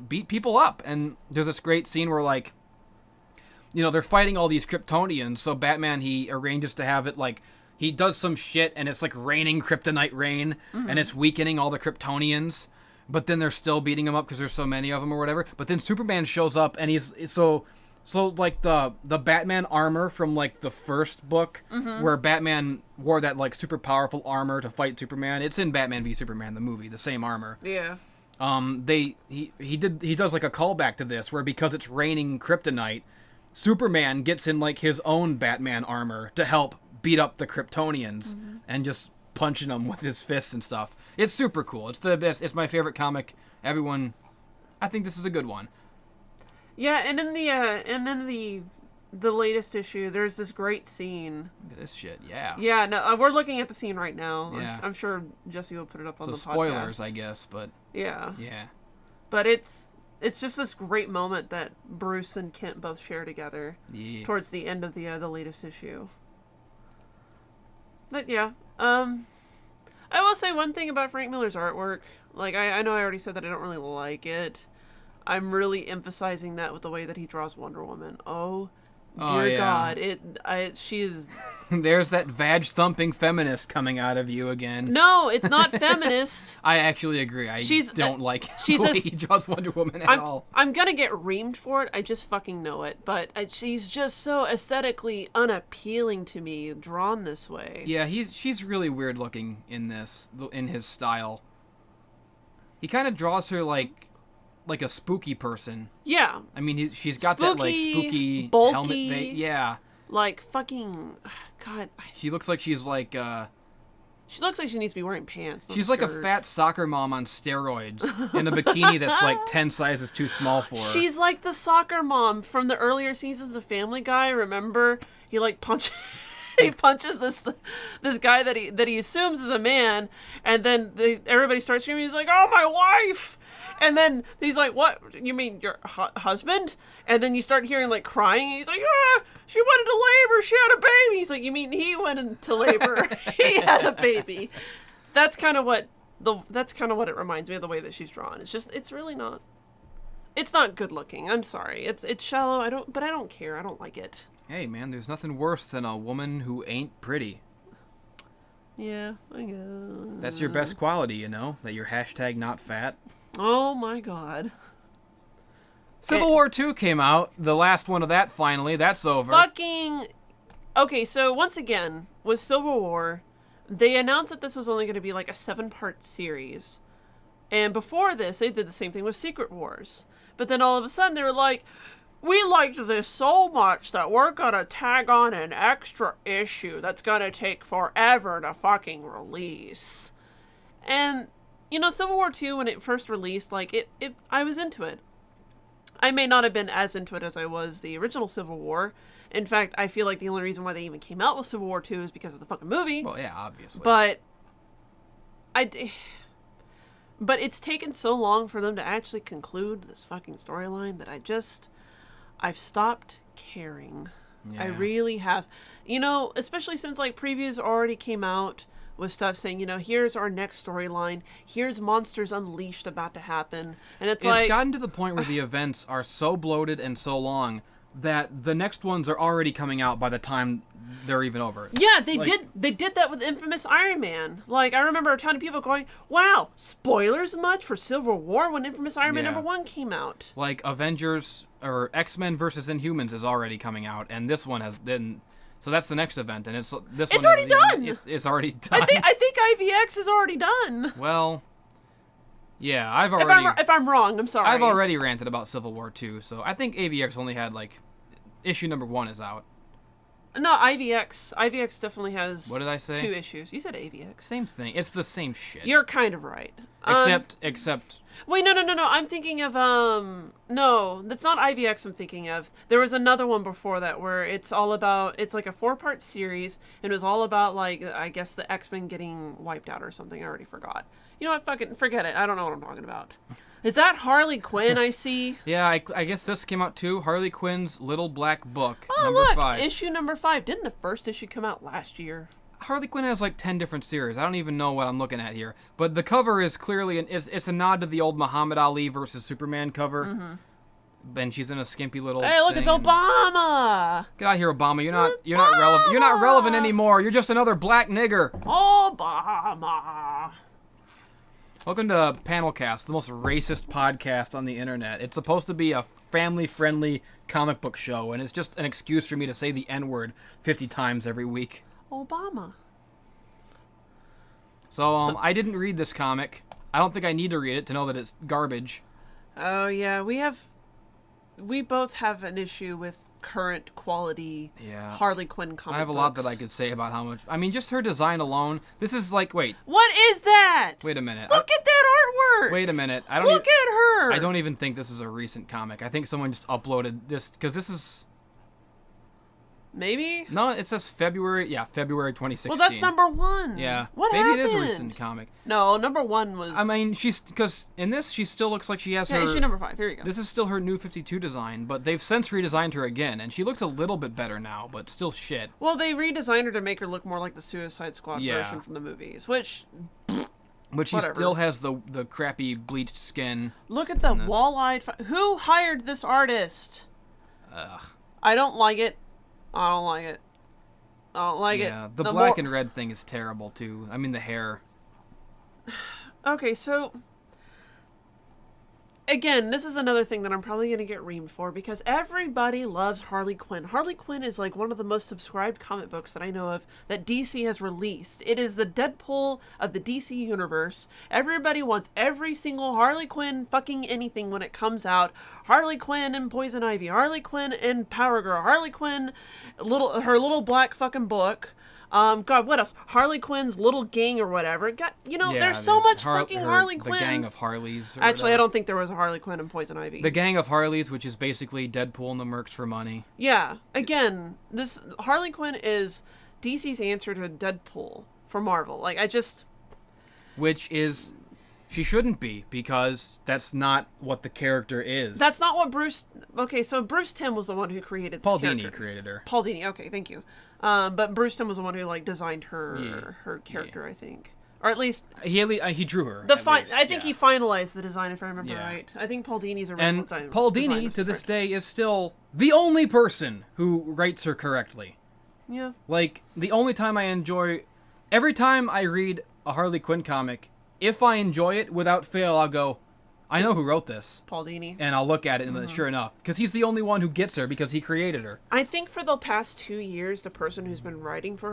Speaker 6: beat people up. And there's this great scene where like, they're fighting all these Kryptonians, so Batman, he arranges to have it like, he does some shit and it's like raining kryptonite rain, and it's weakening all the Kryptonians. but then they're still beating him up because there's so many of them or whatever. But then Superman shows up, and he's so like the Batman armor from like the first book, where Batman wore that like super powerful armor to fight Superman. It's in Batman v Superman, the movie, the same armor.
Speaker 7: Yeah.
Speaker 6: He does like a callback to this, where because it's raining kryptonite, Superman gets in like his own Batman armor to help beat up the Kryptonians and just punching them with his fists and stuff. It's super cool. It's the best. It's my favorite comic. Everyone, I think this is a good one.
Speaker 7: Yeah, and in the latest issue, there's this great scene.
Speaker 6: Look at this shit. Yeah.
Speaker 7: Yeah, no, we're looking at the scene right now.
Speaker 6: Yeah.
Speaker 7: I'm sure Jesse will put it up on
Speaker 6: So
Speaker 7: the
Speaker 6: spoilers,
Speaker 7: podcast.
Speaker 6: I guess, but
Speaker 7: Yeah.
Speaker 6: yeah.
Speaker 7: But it's just this great moment that Bruce and Kent both share together
Speaker 6: Yeah.
Speaker 7: towards the end of the latest issue. But yeah, I will say one thing about Frank Miller's artwork. Like, I know I already said that I don't really like it. I'm really emphasizing that with the way that he draws Wonder Woman. Oh, dear
Speaker 6: yeah.
Speaker 7: God. She is...
Speaker 6: There's that vag-thumping feminist coming out of you again.
Speaker 7: No, it's not feminist.
Speaker 6: I actually agree. I don't like the way he draws Wonder Woman at all.
Speaker 7: I'm gonna get reamed for it. I just fucking know it. But she's just so aesthetically unappealing to me, drawn this way.
Speaker 6: Yeah, she's really weird looking in this, in his style. He kind of draws her like a spooky person.
Speaker 7: Yeah.
Speaker 6: I mean, she's got that like spooky
Speaker 7: bulky,
Speaker 6: helmet. Yeah.
Speaker 7: Like fucking, God.
Speaker 6: She looks like she's like.
Speaker 7: She looks like she needs to be wearing pants.
Speaker 6: She's like a fat soccer mom on steroids in a bikini that's like 10 sizes too small for her.
Speaker 7: She's like the soccer mom from the earlier seasons of Family Guy. Remember, he like punches. He punches this guy that he assumes is a man, and then everybody starts screaming. He's like, "Oh, my wife!" And then he's like, "What? You mean your husband?" And then you start hearing like crying. And he's like, "Ah, she went into labor. She had a baby." He's like, "You mean he went into labor? He had a baby." That's kind of what it reminds me of, the way that she's drawn. It's really not. It's not good looking. I'm sorry. It's shallow. I don't care. I don't like it.
Speaker 6: Hey man, there's nothing worse than a woman who ain't pretty.
Speaker 7: Yeah, I guess.
Speaker 6: That's your best quality, you know? That you're hashtag not fat.
Speaker 7: Oh my God.
Speaker 6: Civil War 2 came out. The last one of that, finally. That's over.
Speaker 7: Fucking... Okay, so once again, with Civil War, they announced that this was only going to be like a 7-part series. And before this, they did the same thing with Secret Wars. But then all of a sudden, they were like, we liked this so much that we're going to tag on an extra issue that's going to take forever to fucking release. And, you know, Civil War 2, when it first released, like, I was into it. I may not have been as into it as I was the original Civil War. In fact, I feel like the only reason why they even came out with Civil War 2 is because of the fucking movie.
Speaker 6: Well, yeah, obviously.
Speaker 7: But it's taken so long for them to actually conclude this fucking storyline that I've stopped caring. Yeah. I really have. You know, especially since like previews already came out with stuff saying, you know, here's our next storyline. Here's Monsters Unleashed about to happen. And it's like...
Speaker 6: It's gotten to the point where the events are so bloated and so long that the next ones are already coming out by the time they're even over.
Speaker 7: Yeah, they did that with Infamous Iron Man. Like, I remember a ton of people going, wow, spoilers much for Civil War when Infamous Iron Man #1 came out.
Speaker 6: Like, Avengers or X-Men versus Inhumans is already coming out, and this one has been... So that's the next event, and it's
Speaker 7: already done.
Speaker 6: It's already done.
Speaker 7: I think IVX is already done.
Speaker 6: Well, yeah, I've already...
Speaker 7: If I'm wrong, I'm sorry.
Speaker 6: I've already ranted about Civil War 2, so I think AVX only had, like... Issue #1 is out.
Speaker 7: No, IVX. IVX definitely has...
Speaker 6: What did I say?
Speaker 7: 2 issues. You said AVX.
Speaker 6: Same thing. It's the same shit.
Speaker 7: You're kind of right.
Speaker 6: Except...
Speaker 7: Wait, no. I'm thinking of, no, that's not IVX I'm thinking of. There was another one before that where it's all about, it's like a 4-part series, and it was all about, like, I guess the X-Men getting wiped out or something. I already forgot. You know what? Fucking forget it. I don't know what I'm talking about. Is that Harley Quinn I see?
Speaker 6: Yeah, I guess this came out too. Harley Quinn's Little Black Book,
Speaker 7: oh,
Speaker 6: #5.
Speaker 7: Look, issue #5. Didn't the first issue come out last year?
Speaker 6: Harley Quinn has like 10 different series. I don't even know what I'm looking at here. But the cover is clearly, it's a nod to the old Muhammad Ali versus Superman cover. Mm-hmm. And she's in a skimpy little
Speaker 7: Hey, look,
Speaker 6: thing.
Speaker 7: it's Obama!
Speaker 6: Get out of here, Obama. You're not relevant. You're not relevant anymore. You're just another black nigger.
Speaker 7: Obama!
Speaker 6: Welcome to Panelcast, the most racist podcast on the internet. It's supposed to be a family-friendly comic book show, and it's just an excuse for me to say the N-word 50 times every week.
Speaker 7: Obama.
Speaker 6: So I didn't read this comic. I don't think I need to read it to know that it's garbage.
Speaker 7: Oh yeah, we both have an issue with current quality Harley Quinn comic
Speaker 6: I have a lot
Speaker 7: books.
Speaker 6: that I could say about how much... I mean, just her design alone. This is like... Wait.
Speaker 7: What is that?
Speaker 6: Wait a minute.
Speaker 7: Look at that artwork.
Speaker 6: Wait a minute.
Speaker 7: Look at her.
Speaker 6: I don't even think this is a recent comic. I think someone just uploaded this... Because this is...
Speaker 7: Maybe?
Speaker 6: No, it says February 2016.
Speaker 7: Well, that's number 1.
Speaker 6: Yeah.
Speaker 7: What
Speaker 6: Maybe
Speaker 7: happened?
Speaker 6: it is a recent comic.
Speaker 7: No, number 1 was...
Speaker 6: I mean, because in this, she still looks like she has her...
Speaker 7: issue number 5. Here you go.
Speaker 6: This is still her new 52 design, but they've since redesigned her again, and she looks a little bit better now, but still shit.
Speaker 7: Well, they redesigned her to make her look more like the Suicide Squad
Speaker 6: Yeah.
Speaker 7: version from the movies, which...
Speaker 6: But she
Speaker 7: Whatever.
Speaker 6: still has the crappy bleached skin.
Speaker 7: Look at the wall-eyed... Who hired this artist?
Speaker 6: Ugh.
Speaker 7: I don't like it. I don't like it. I don't like it.
Speaker 6: Yeah, the black and red thing is terrible, too. I mean, the hair.
Speaker 7: Okay, so... Again, this is another thing that I'm probably going to get reamed for, because everybody loves Harley Quinn. Harley Quinn is like one of the most subscribed comic books that I know of that DC has released. It is the Deadpool of the DC universe. Everybody wants every single Harley Quinn fucking anything when it comes out. Harley Quinn and Poison Ivy, Harley Quinn and Power Girl, Harley Quinn, her little black fucking book. God, what else? Harley Quinn's little gang or whatever. God, there's so much fucking Harley Quinn.
Speaker 6: The gang of Harleys.
Speaker 7: Actually, I don't think there was a Harley Quinn and Poison Ivy.
Speaker 6: The gang of Harleys, which is basically Deadpool and the Mercs for money.
Speaker 7: Yeah. Again, this Harley Quinn is DC's answer to Deadpool for Marvel. Like,
Speaker 6: Which is... She shouldn't be, because that's not what the character is.
Speaker 7: That's not what Bruce... Okay, so Bruce Timm was the one who created this
Speaker 6: Paul
Speaker 7: character.
Speaker 6: Dini created her.
Speaker 7: Paul Dini, okay, thank you. But Bruce Timm was the one who, like, designed her character, I think. Or at least...
Speaker 6: He drew her.
Speaker 7: I think he finalized the design, if I remember right. I think Paul Dini's original design...
Speaker 6: And Paul Dini, to this day, is still the only person who writes her correctly.
Speaker 7: Yeah.
Speaker 6: Like, the only time I enjoy... Every time I read a Harley Quinn comic, if I enjoy it, without fail, I'll go, I know who wrote this.
Speaker 7: Paul Dini.
Speaker 6: And I'll look at it, and sure enough, because he's the only one who gets her, because he created her.
Speaker 7: I think for the past 2 years, the person who's been writing for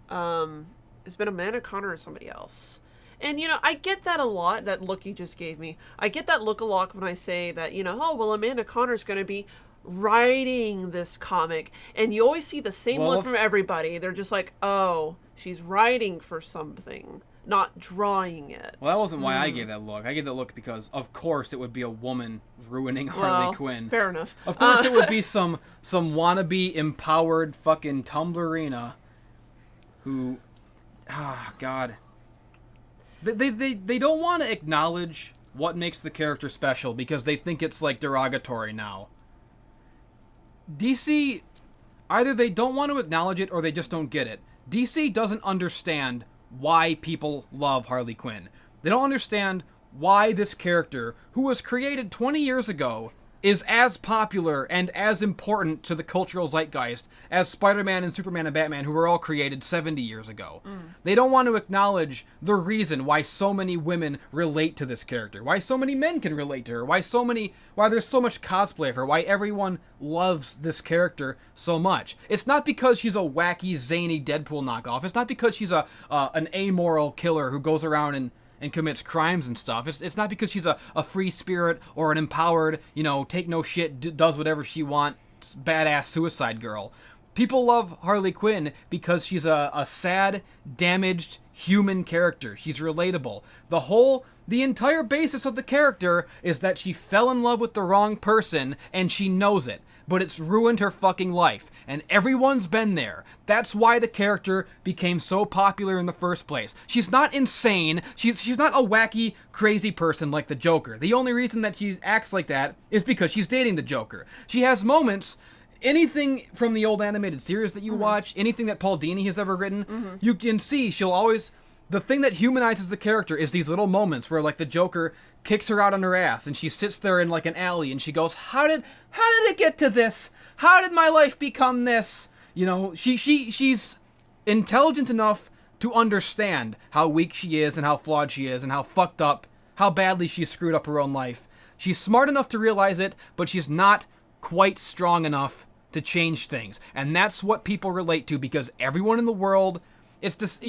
Speaker 7: her has been Amanda Connor or somebody else. And, I get that a lot, that look you just gave me. I get that look a lot when I say that, Amanda Connor's going to be writing this comic. And you always see the same look from everybody. They're just like, oh, she's writing for something, not drawing it.
Speaker 6: Well, that wasn't why I gave that look. I gave that look because, of course, it would be a woman ruining Harley Quinn.
Speaker 7: Fair enough.
Speaker 6: Of course, it would be some wannabe empowered fucking Tumblrina who, God, they don't want to acknowledge what makes the character special because they think it's like derogatory now. DC, either they don't want to acknowledge it or they just don't get it. DC doesn't understand why people love Harley Quinn. They don't understand why this character, who was created 20 years ago, is as popular and as important to the cultural zeitgeist as Spider-Man and Superman and Batman, who were all created 70 years ago. They don't want to acknowledge the reason why so many women relate to this character, why so many men can relate to her, why there's so much cosplay of her, why everyone loves this character so much. It's not because she's a wacky, zany Deadpool knockoff. It's not because she's an amoral killer who goes around and commits crimes and stuff. It's not because she's a free spirit or an empowered, take no shit, does whatever she wants, badass suicide girl. People love Harley Quinn because she's a sad, damaged human character. She's relatable. The entire basis of the character is that she fell in love with the wrong person and she knows it. But it's ruined her fucking life. And everyone's been there. That's why the character became so popular in the first place. She's not insane. She's not a wacky, crazy person like the Joker. The only reason that she acts like that is because she's dating the Joker. She has moments... Anything from the old animated series that you watch, anything that Paul Dini has ever written, you can see she'll always... The thing that humanizes the character is these little moments where, like, the Joker kicks her out on her ass, and she sits there in, like, an alley, and she goes, How did it get to this? How did my life become this? She's intelligent enough to understand how weak she is and how flawed she is and how fucked up, how badly she's screwed up her own life. She's smart enough to realize it, but she's not quite strong enough to change things. And that's what people relate to, because everyone in the world, it's just,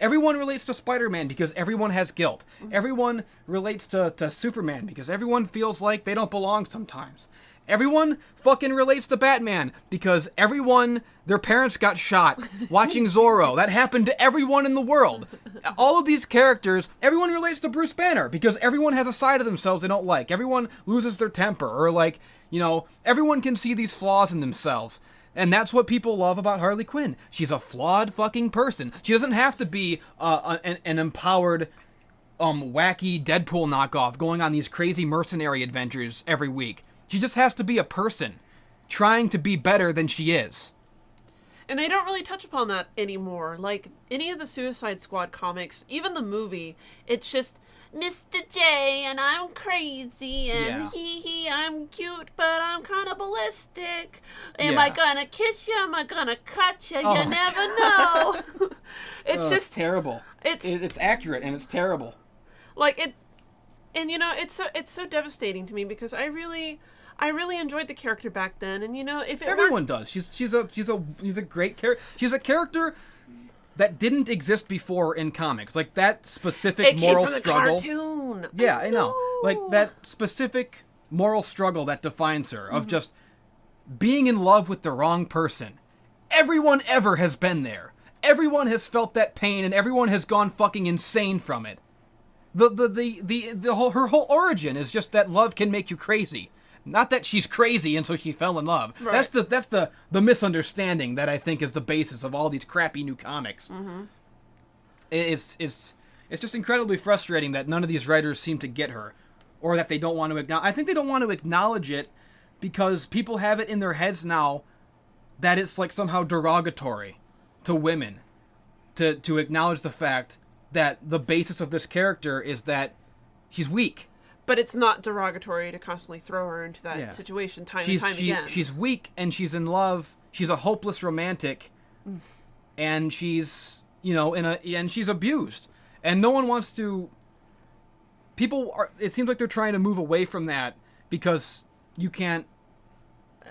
Speaker 6: everyone relates to Spider-Man because everyone has guilt. Everyone relates to Superman because everyone feels like they don't belong sometimes. Everyone fucking relates to Batman because their parents got shot watching Zorro. That happened to everyone in the world. All of these characters, everyone relates to Bruce Banner because everyone has a side of themselves they don't like. Everyone loses their temper, or everyone can see these flaws in themselves. And that's what people love about Harley Quinn. She's a flawed fucking person. She doesn't have to be an empowered, wacky Deadpool knockoff going on these crazy mercenary adventures every week. She just has to be a person trying to be better than she is.
Speaker 7: And they don't really touch upon that anymore. Like, any of the Suicide Squad comics, even the movie, it's just, Mr. J, and I'm crazy, and I'm cute, but I'm kind of ballistic. Am I gonna kiss you? Am I gonna cut you? You never know. It's just
Speaker 6: terrible. It's accurate, and it's terrible.
Speaker 7: Like, it's so devastating to me, because I really enjoyed the character back then, and if
Speaker 6: everyone does. She's a great character. She's a character that didn't exist before in comics. Like, that specific moral struggle.
Speaker 7: It came from the cartoon.
Speaker 6: Yeah, I know. Like, that specific moral struggle that defines her, of just being in love with the wrong person. Everyone ever has been there. Everyone has felt that pain, and everyone has gone fucking insane from it. Her whole origin is just that love can make you crazy. Not that she's crazy and so she fell in love. Right. That's the misunderstanding that I think is the basis of all these crappy new comics. Mm-hmm. It's just incredibly frustrating that none of these writers seem to get her, or that they don't want to acknowledge. I think they don't want to acknowledge it because people have it in their heads now that it's like somehow derogatory to women to acknowledge the fact that the basis of this character is that she's weak.
Speaker 7: But it's not derogatory to constantly throw her into that situation time and time again.
Speaker 6: She's weak, and she's in love. She's a hopeless romantic, and she's and she's abused, and no one wants to. It seems like they're trying to move away from that because you can't.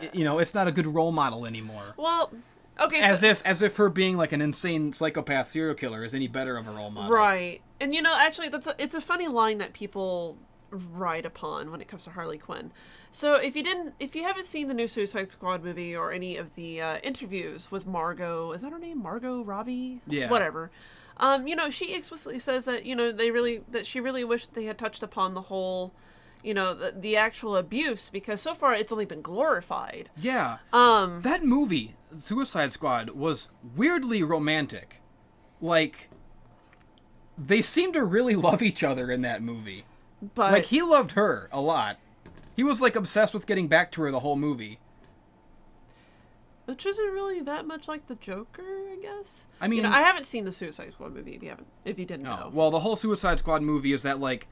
Speaker 6: It's not a good role model anymore.
Speaker 7: Well, okay.
Speaker 6: As if her being like an insane psychopath serial killer is any better of a role model.
Speaker 7: Right, and actually, it's a funny line that people ride upon when it comes to Harley Quinn. So if you haven't seen the new Suicide Squad movie or any of the interviews with Margot, is that her name? Margot Robbie?
Speaker 6: Yeah.
Speaker 7: Whatever. She explicitly says that, that she really wished they had touched upon the whole, the actual abuse, because so far it's only been glorified.
Speaker 6: Yeah. That movie, Suicide Squad, was weirdly romantic. Like, they seem to really love each other in that movie.
Speaker 7: But
Speaker 6: like, he loved her a lot. He was like obsessed with getting back to her the whole movie.
Speaker 7: Which isn't really that much like the Joker, I guess.
Speaker 6: I mean,
Speaker 7: I haven't seen the Suicide Squad movie. If you didn't know.
Speaker 6: Well, the whole Suicide Squad movie is that like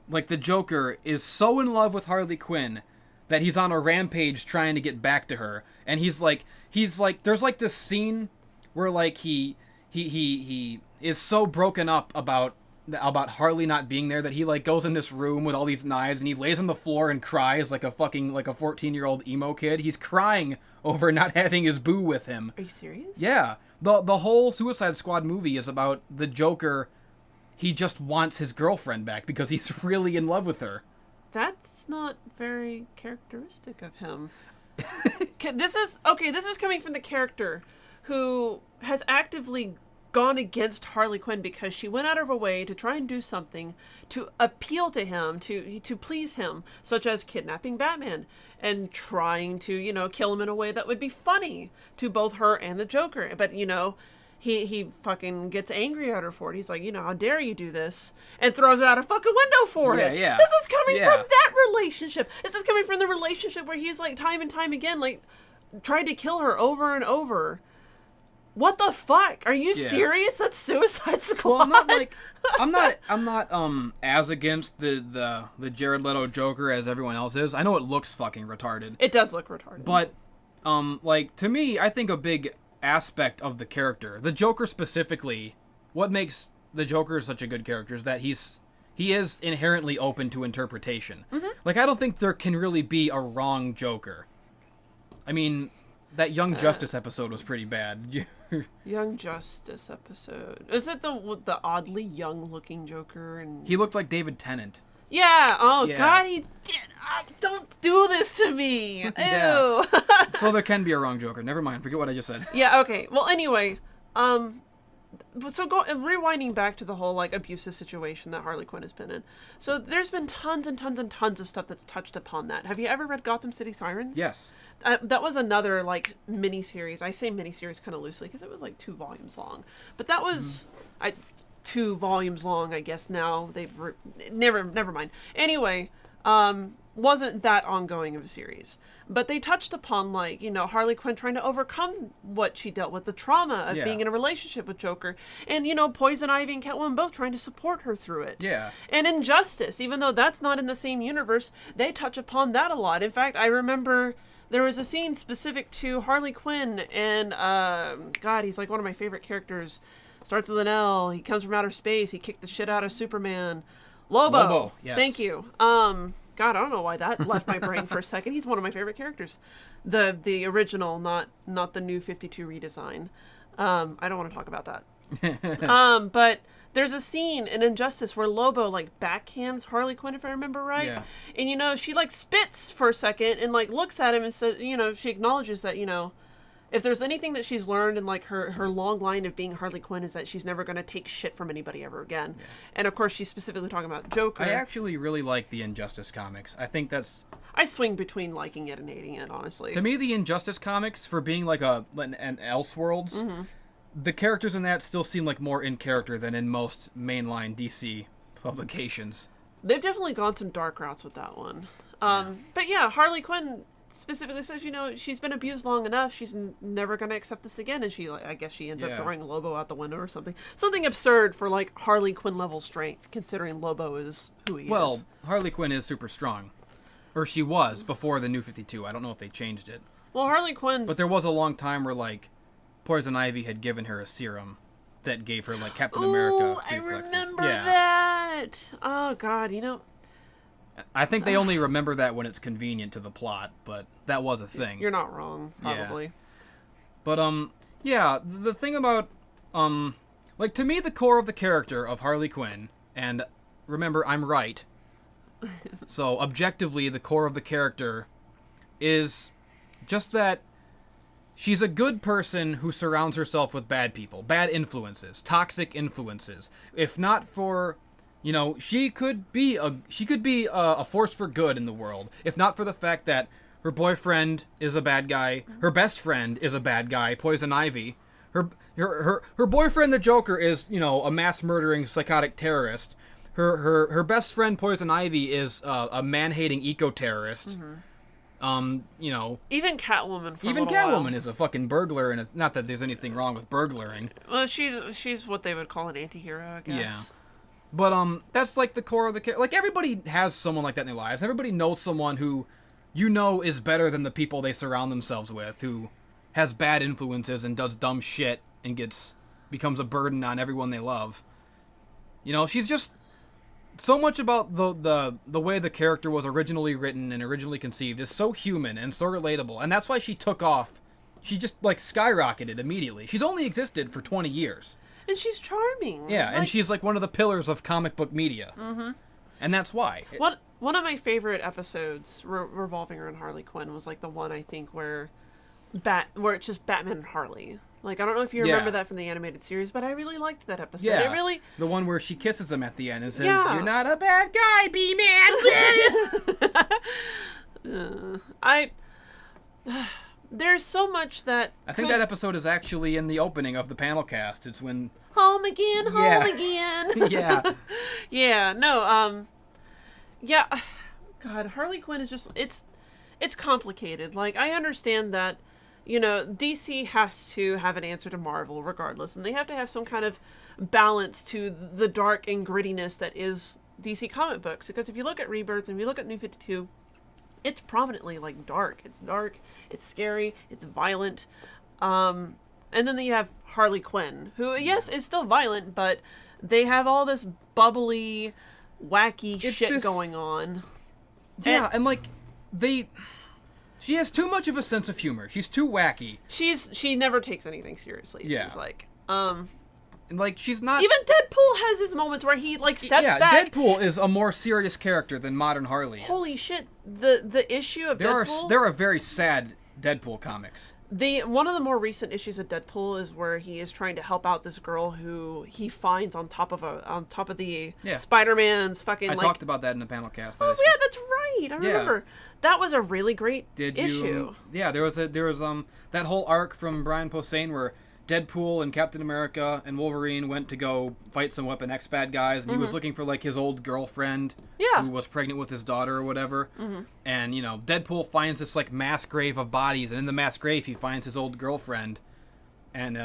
Speaker 6: the Joker is so in love with Harley Quinn that he's on a rampage trying to get back to her, and he's like there's like this scene where like he is so broken up about Harley not being there that he like goes in this room with all these knives and he lays on the floor and cries like a 14-year-old emo kid. He's crying over not having his boo with him.
Speaker 7: Are you serious?
Speaker 6: Yeah. The whole Suicide Squad movie is about the Joker. He just wants his girlfriend back because he's really in love with her.
Speaker 7: That's not very characteristic of him. This is coming from the character who has actively gone against Harley Quinn because she went out of her way to try and do something to appeal to him, to please him, such as kidnapping Batman and trying to, kill him in a way that would be funny to both her and the Joker. But, he fucking gets angry at her for it. He's like, how dare you do this? And throws her out a fucking window for it.
Speaker 6: Yeah.
Speaker 7: This is coming from that relationship. This is coming from the relationship where he's like time and time again, like tried to kill her over and over. What the fuck? Are you serious? That's Suicide Squad.
Speaker 6: Well, I'm not as against the Jared Leto Joker as everyone else is. I know it looks fucking retarded.
Speaker 7: It does look retarded.
Speaker 6: But to me, I think a big aspect of the character, the Joker specifically, what makes the Joker such a good character is that he is inherently open to interpretation. Like, I don't think there can really be a wrong Joker. I mean, that Young Justice episode was pretty bad.
Speaker 7: Young Justice episode. Is it the oddly young-looking Joker? And
Speaker 6: He looked like David Tennant.
Speaker 7: yeah. Oh
Speaker 6: Yeah.
Speaker 7: God, he did. Don't do this to me. Ew.
Speaker 6: Yeah. So there can be a wrong Joker. Never mind. Forget what I just said.
Speaker 7: Yeah. Okay. Well, anyway, so rewinding back to the whole like abusive situation that Harley Quinn has been in. So there's been tons and tons and tons of stuff that's touched upon that. Have you ever read Gotham City Sirens?
Speaker 6: Yes.
Speaker 7: That was another like miniseries. I say miniseries kind of loosely because it was like 2 volumes long, but that was 2 volumes long. I guess now never mind. Anyway, wasn't that ongoing of a series, but they touched upon like, you know, Harley Quinn trying to overcome what she dealt with, the trauma of
Speaker 6: Yeah.
Speaker 7: being in a relationship with Joker, and, you know, Poison Ivy and Catwoman both trying to support her through it.
Speaker 6: Yeah.
Speaker 7: And Injustice, even though that's not in the same universe, they touch upon that a lot. In fact, I remember there was a scene specific to Harley Quinn, and God, he's like one of my favorite characters. Starts with an L. He comes from outer space. He kicked the shit out of Superman. Lobo.
Speaker 6: Yes.
Speaker 7: Thank you. God, I don't know why that left my brain for a second. He's one of my favorite characters. The original, not the new 52 redesign. I don't want to talk about that. But there's a scene in Injustice where Lobo like backhands Harley Quinn, if I remember right.
Speaker 6: Yeah.
Speaker 7: And, you know, she like spits for a second and like looks at him and says, you know, she acknowledges that, you know, if there's anything that she's learned in like her long line of being Harley Quinn is that she's never going to take shit from anybody ever again. Yeah. And of course she's specifically talking about Joker.
Speaker 6: I actually really like the Injustice comics. I think that's...
Speaker 7: I swing between liking it and hating it, honestly.
Speaker 6: To me, the Injustice comics, for being like an Elseworlds, the characters in that still seem like more in character than in most mainline DC publications.
Speaker 7: They've definitely gone some dark routes with that one. But yeah, Harley Quinn specifically says, you know, she's been abused long enough. She's never going to accept this again. And I guess she ends up throwing Lobo out the window or something. Something absurd for like Harley Quinn level strength, considering Lobo is who he is.
Speaker 6: Well, Harley Quinn is super strong. Or she was before the New 52. I don't know if they changed it.
Speaker 7: Well, Harley Quinn's...
Speaker 6: But there was a long time where like Poison Ivy had given her a serum that gave her like Captain America
Speaker 7: I
Speaker 6: reflexes.
Speaker 7: remember that. Oh God, you know...
Speaker 6: I think they only remember that when it's convenient to the plot, but that was a thing.
Speaker 7: You're not wrong, probably.
Speaker 6: Yeah. But, yeah, the thing about, like, to me, the core of the character of Harley Quinn, and remember, I'm right, so objectively, the core of the character is just that she's a good person who surrounds herself with bad people, bad influences, toxic influences. If not for... You know, she could be a force for good in the world, if not for the fact that her boyfriend is a bad guy, her best friend is a bad guy, Poison Ivy. Her boyfriend, the Joker, is, you know, a mass murdering psychotic terrorist. Her best friend, Poison Ivy, is a man-hating eco-terrorist. You know,
Speaker 7: even Catwoman.
Speaker 6: Even Catwoman is a fucking burglar, and not that there's anything wrong with burglaring.
Speaker 7: Well, she's what they would call an anti-hero, I guess.
Speaker 6: Yeah. But, that's, like, the core of the character. Like, everybody has someone like that in their lives. Everybody knows someone who, you know, is better than the people they surround themselves with, who has bad influences and does dumb shit and becomes a burden on everyone they love. You know, she's just... So much about the way the character was originally written and originally conceived is so human and so relatable. And that's why she took off. She just, like, skyrocketed immediately. She's only existed for 20 years.
Speaker 7: And she's charming.
Speaker 6: Yeah, and she's like one of the pillars of comic book media. Mm-hmm. And that's why.
Speaker 7: One of my favorite episodes revolving around Harley Quinn was like the one, I think, where it's just Batman and Harley. Like, I don't know if you remember that from the animated series, but I really liked that episode.
Speaker 6: Yeah, the one where she kisses him at the end and says, "You're not a bad guy, B-Man." There's so much that... I think that episode is actually in the opening of the panel cast. It's when...
Speaker 7: Home again, home again.
Speaker 6: Yeah.
Speaker 7: Yeah, no, yeah, God, Harley Quinn is just... It's complicated. Like, I understand that, you know, DC has to have an answer to Marvel regardless, and they have to have some kind of balance to the dark and grittiness that is DC comic books. Because if you look at Rebirth and if you look at New 52... It's prominently, like, dark. It's dark, it's scary, it's violent. And then you have Harley Quinn, who, yes, is still violent, but they have all this bubbly, wacky shit going on.
Speaker 6: Yeah, and like, she has too much of a sense of humor. She's too wacky.
Speaker 7: She never takes anything seriously, it seems like.
Speaker 6: And like, she's not...
Speaker 7: Even Deadpool has his moments where he, like, steps back.
Speaker 6: Deadpool is a more serious character than modern Harley is.
Speaker 7: Holy shit, the issue of Deadpool...
Speaker 6: There are very sad Deadpool comics.
Speaker 7: One of the more recent issues of Deadpool is where he is trying to help out this girl who he finds on top of the Spider-Man's fucking. I
Speaker 6: talked about that in the panel cast.
Speaker 7: Oh yeah, that's right. I remember. That was a really great issue.
Speaker 6: Yeah, there was that whole arc from Brian Posehn where Deadpool and Captain America and Wolverine went to go fight some Weapon X bad guys, and he was looking for like his old girlfriend who was pregnant with his daughter or whatever. And Deadpool finds this like mass grave of bodies, and in the mass grave he finds his old girlfriend, and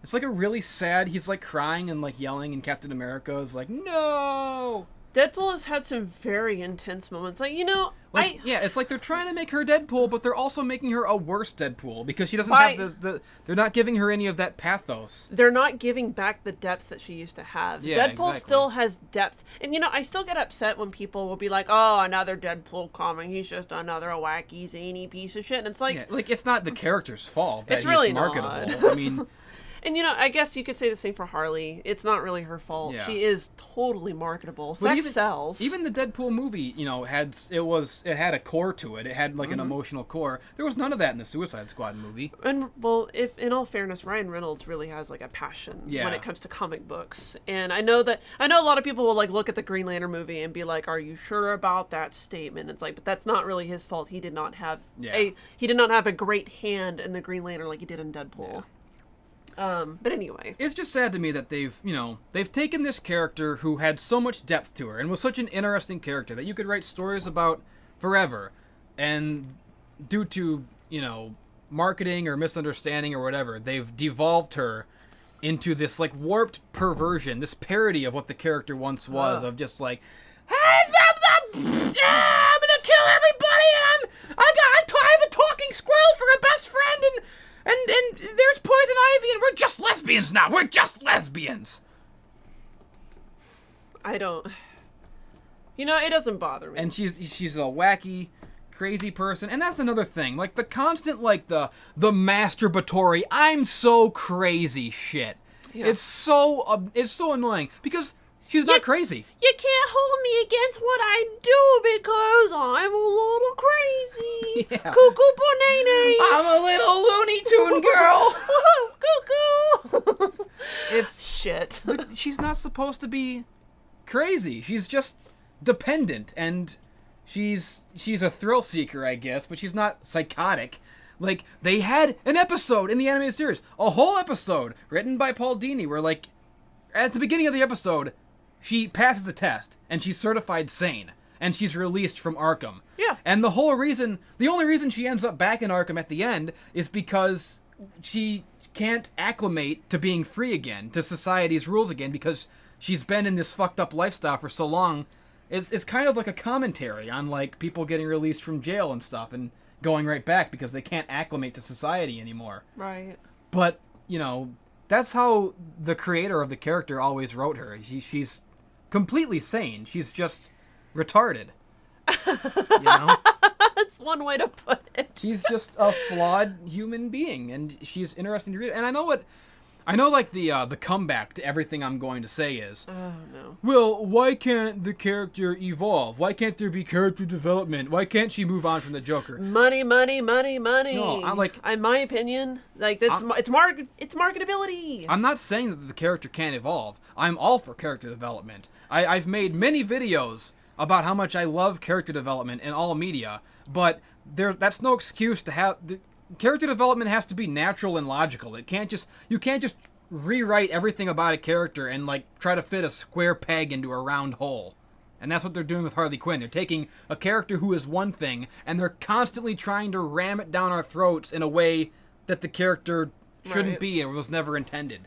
Speaker 6: it's like a really sad. He's like crying and like yelling, and Captain America is like, "No!"
Speaker 7: Deadpool has had some very intense moments. Like,
Speaker 6: it's like they're trying to make her Deadpool, but they're also making her a worse Deadpool because she doesn't have they're not giving her any of that pathos.
Speaker 7: They're not giving back the depth that she used to have.
Speaker 6: Yeah,
Speaker 7: Deadpool still has depth. And, I still get upset when people will be like, oh, another Deadpool comic. He's just another wacky, zany piece of shit. And it's like...
Speaker 6: Yeah, it's not the character's fault that
Speaker 7: it's really
Speaker 6: he's marketable.
Speaker 7: Not.
Speaker 6: I mean...
Speaker 7: And, I guess you could say the same for Harley. It's not really her fault. Yeah. She is totally marketable. Sex sells.
Speaker 6: Even the Deadpool movie, it had a core to it. It had, like, an emotional core. There was none of that in the Suicide Squad movie.
Speaker 7: And, well, if in all fairness, Ryan Reynolds really has, like, a passion when it comes to comic books. And I know a lot of people will, like, look at the Green Lantern movie and be like, are you sure about that statement? It's like, but that's not really his fault. He did not have a great hand in the Green Lantern like he did in Deadpool. Yeah. But anyway,
Speaker 6: it's just sad to me that they've taken this character who had so much depth to her and was such an interesting character that you could write stories about forever, and due to marketing or misunderstanding or whatever, they've devolved her into this like warped perversion, this parody of what the character once was, of just like, I'm gonna kill everybody, and I have a talking squirrel for a best friend, and there's Poison Ivy, and we're just lesbians now. We're just lesbians.
Speaker 7: I don't... it doesn't bother me.
Speaker 6: And she's a wacky, crazy person. And that's another thing. Like, the constant, like, the masturbatory, I'm so crazy shit. Yeah. It's so annoying. Because... she's not crazy.
Speaker 7: You can't hold me against what I do because I'm a little crazy.
Speaker 6: Yeah.
Speaker 7: Cuckoo bananas.
Speaker 6: I'm a little Looney Tune girl.
Speaker 7: Cuckoo. It's shit.
Speaker 6: She's not supposed to be crazy. She's just dependent, and she's a thrill seeker, I guess, but she's not psychotic. Like, they had an episode in the animated series, a whole episode written by Paul Dini, where, like, at the beginning of the episode, she passes a test, and she's certified sane, and she's released from Arkham.
Speaker 7: Yeah.
Speaker 6: And the only reason she ends up back in Arkham at the end is because she can't acclimate to being free again, to society's rules again, because she's been in this fucked up lifestyle for so long. It's kind of like a commentary on, like, people getting released from jail and stuff, and going right back because they can't acclimate to society anymore.
Speaker 7: Right.
Speaker 6: But, that's how the creator of the character always wrote her. She's completely sane. She's just retarded.
Speaker 7: That's one way to put it.
Speaker 6: She's just a flawed human being, and she's interesting to read. And I know like the comeback to everything I'm going to say is,
Speaker 7: oh no.
Speaker 6: Well, why can't the character evolve? Why can't there be character development? Why can't she move on from the Joker?
Speaker 7: Money. No,
Speaker 6: I'm like,
Speaker 7: in my opinion, like it's marketability.
Speaker 6: I'm not saying that the character can't evolve. I'm all for character development. I've made many videos about how much I love character development in all media, but that's no excuse to have... Character development has to be natural and logical. You can't just rewrite everything about a character and, like, try to fit a square peg into a round hole. And that's what they're doing with Harley Quinn. They're taking a character who is one thing, and they're constantly trying to ram it down our throats in a way that the character shouldn't be and was never intended.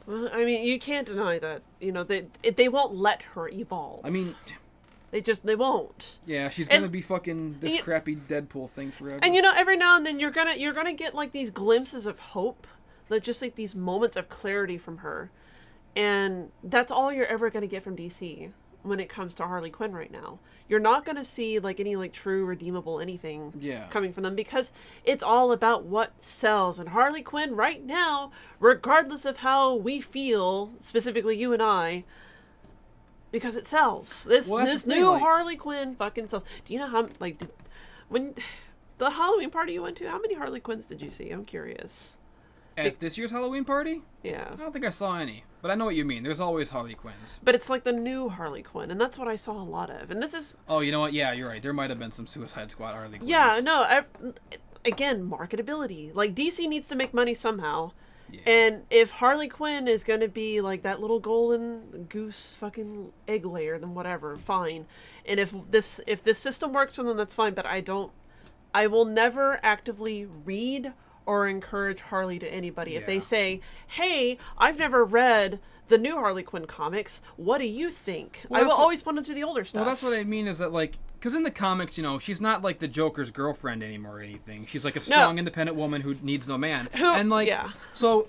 Speaker 7: Well, I mean, you can't deny that. They won't let her evolve.
Speaker 6: I mean...
Speaker 7: They won't.
Speaker 6: Yeah, she's gonna be fucking this crappy Deadpool thing forever.
Speaker 7: And every now and then you're gonna get like these glimpses of hope just like these moments of clarity from her. And that's all you're ever going to get from DC when it comes to Harley Quinn right now. You're not going to see like any like true redeemable anything coming from them, because it's all about what sells. And Harley Quinn right now, regardless of how we feel, specifically you and I, because it sells. This new Harley Quinn fucking sells. Do you know how when the Halloween party you went to, how many Harley Quinns did you see? I'm curious.
Speaker 6: At this year's Halloween party?
Speaker 7: Yeah.
Speaker 6: I don't think I saw any, but I know what you mean. There's always Harley Quinns.
Speaker 7: But it's like the new Harley Quinn, and that's what I saw a lot of. And this is...
Speaker 6: Oh, you know what? Yeah, you're right. There might have been some Suicide Squad Harley Quinns.
Speaker 7: Yeah, no. Again, marketability. Like, DC needs to make money somehow.
Speaker 6: Yeah.
Speaker 7: And if Harley Quinn is going to be like that little golden goose fucking egg layer, then whatever, fine. And if this system works for them, that's fine. But I will never actively read or encourage Harley to anybody. If they say, hey, I've never read the new Harley Quinn comics, what do you think?
Speaker 6: Well,
Speaker 7: I will always point them to the older stuff.
Speaker 6: Well, that's what I mean is that, like, because in the comics, you know, she's not like the Joker's girlfriend anymore or anything. She's like a strong, independent woman who needs no man. And like, so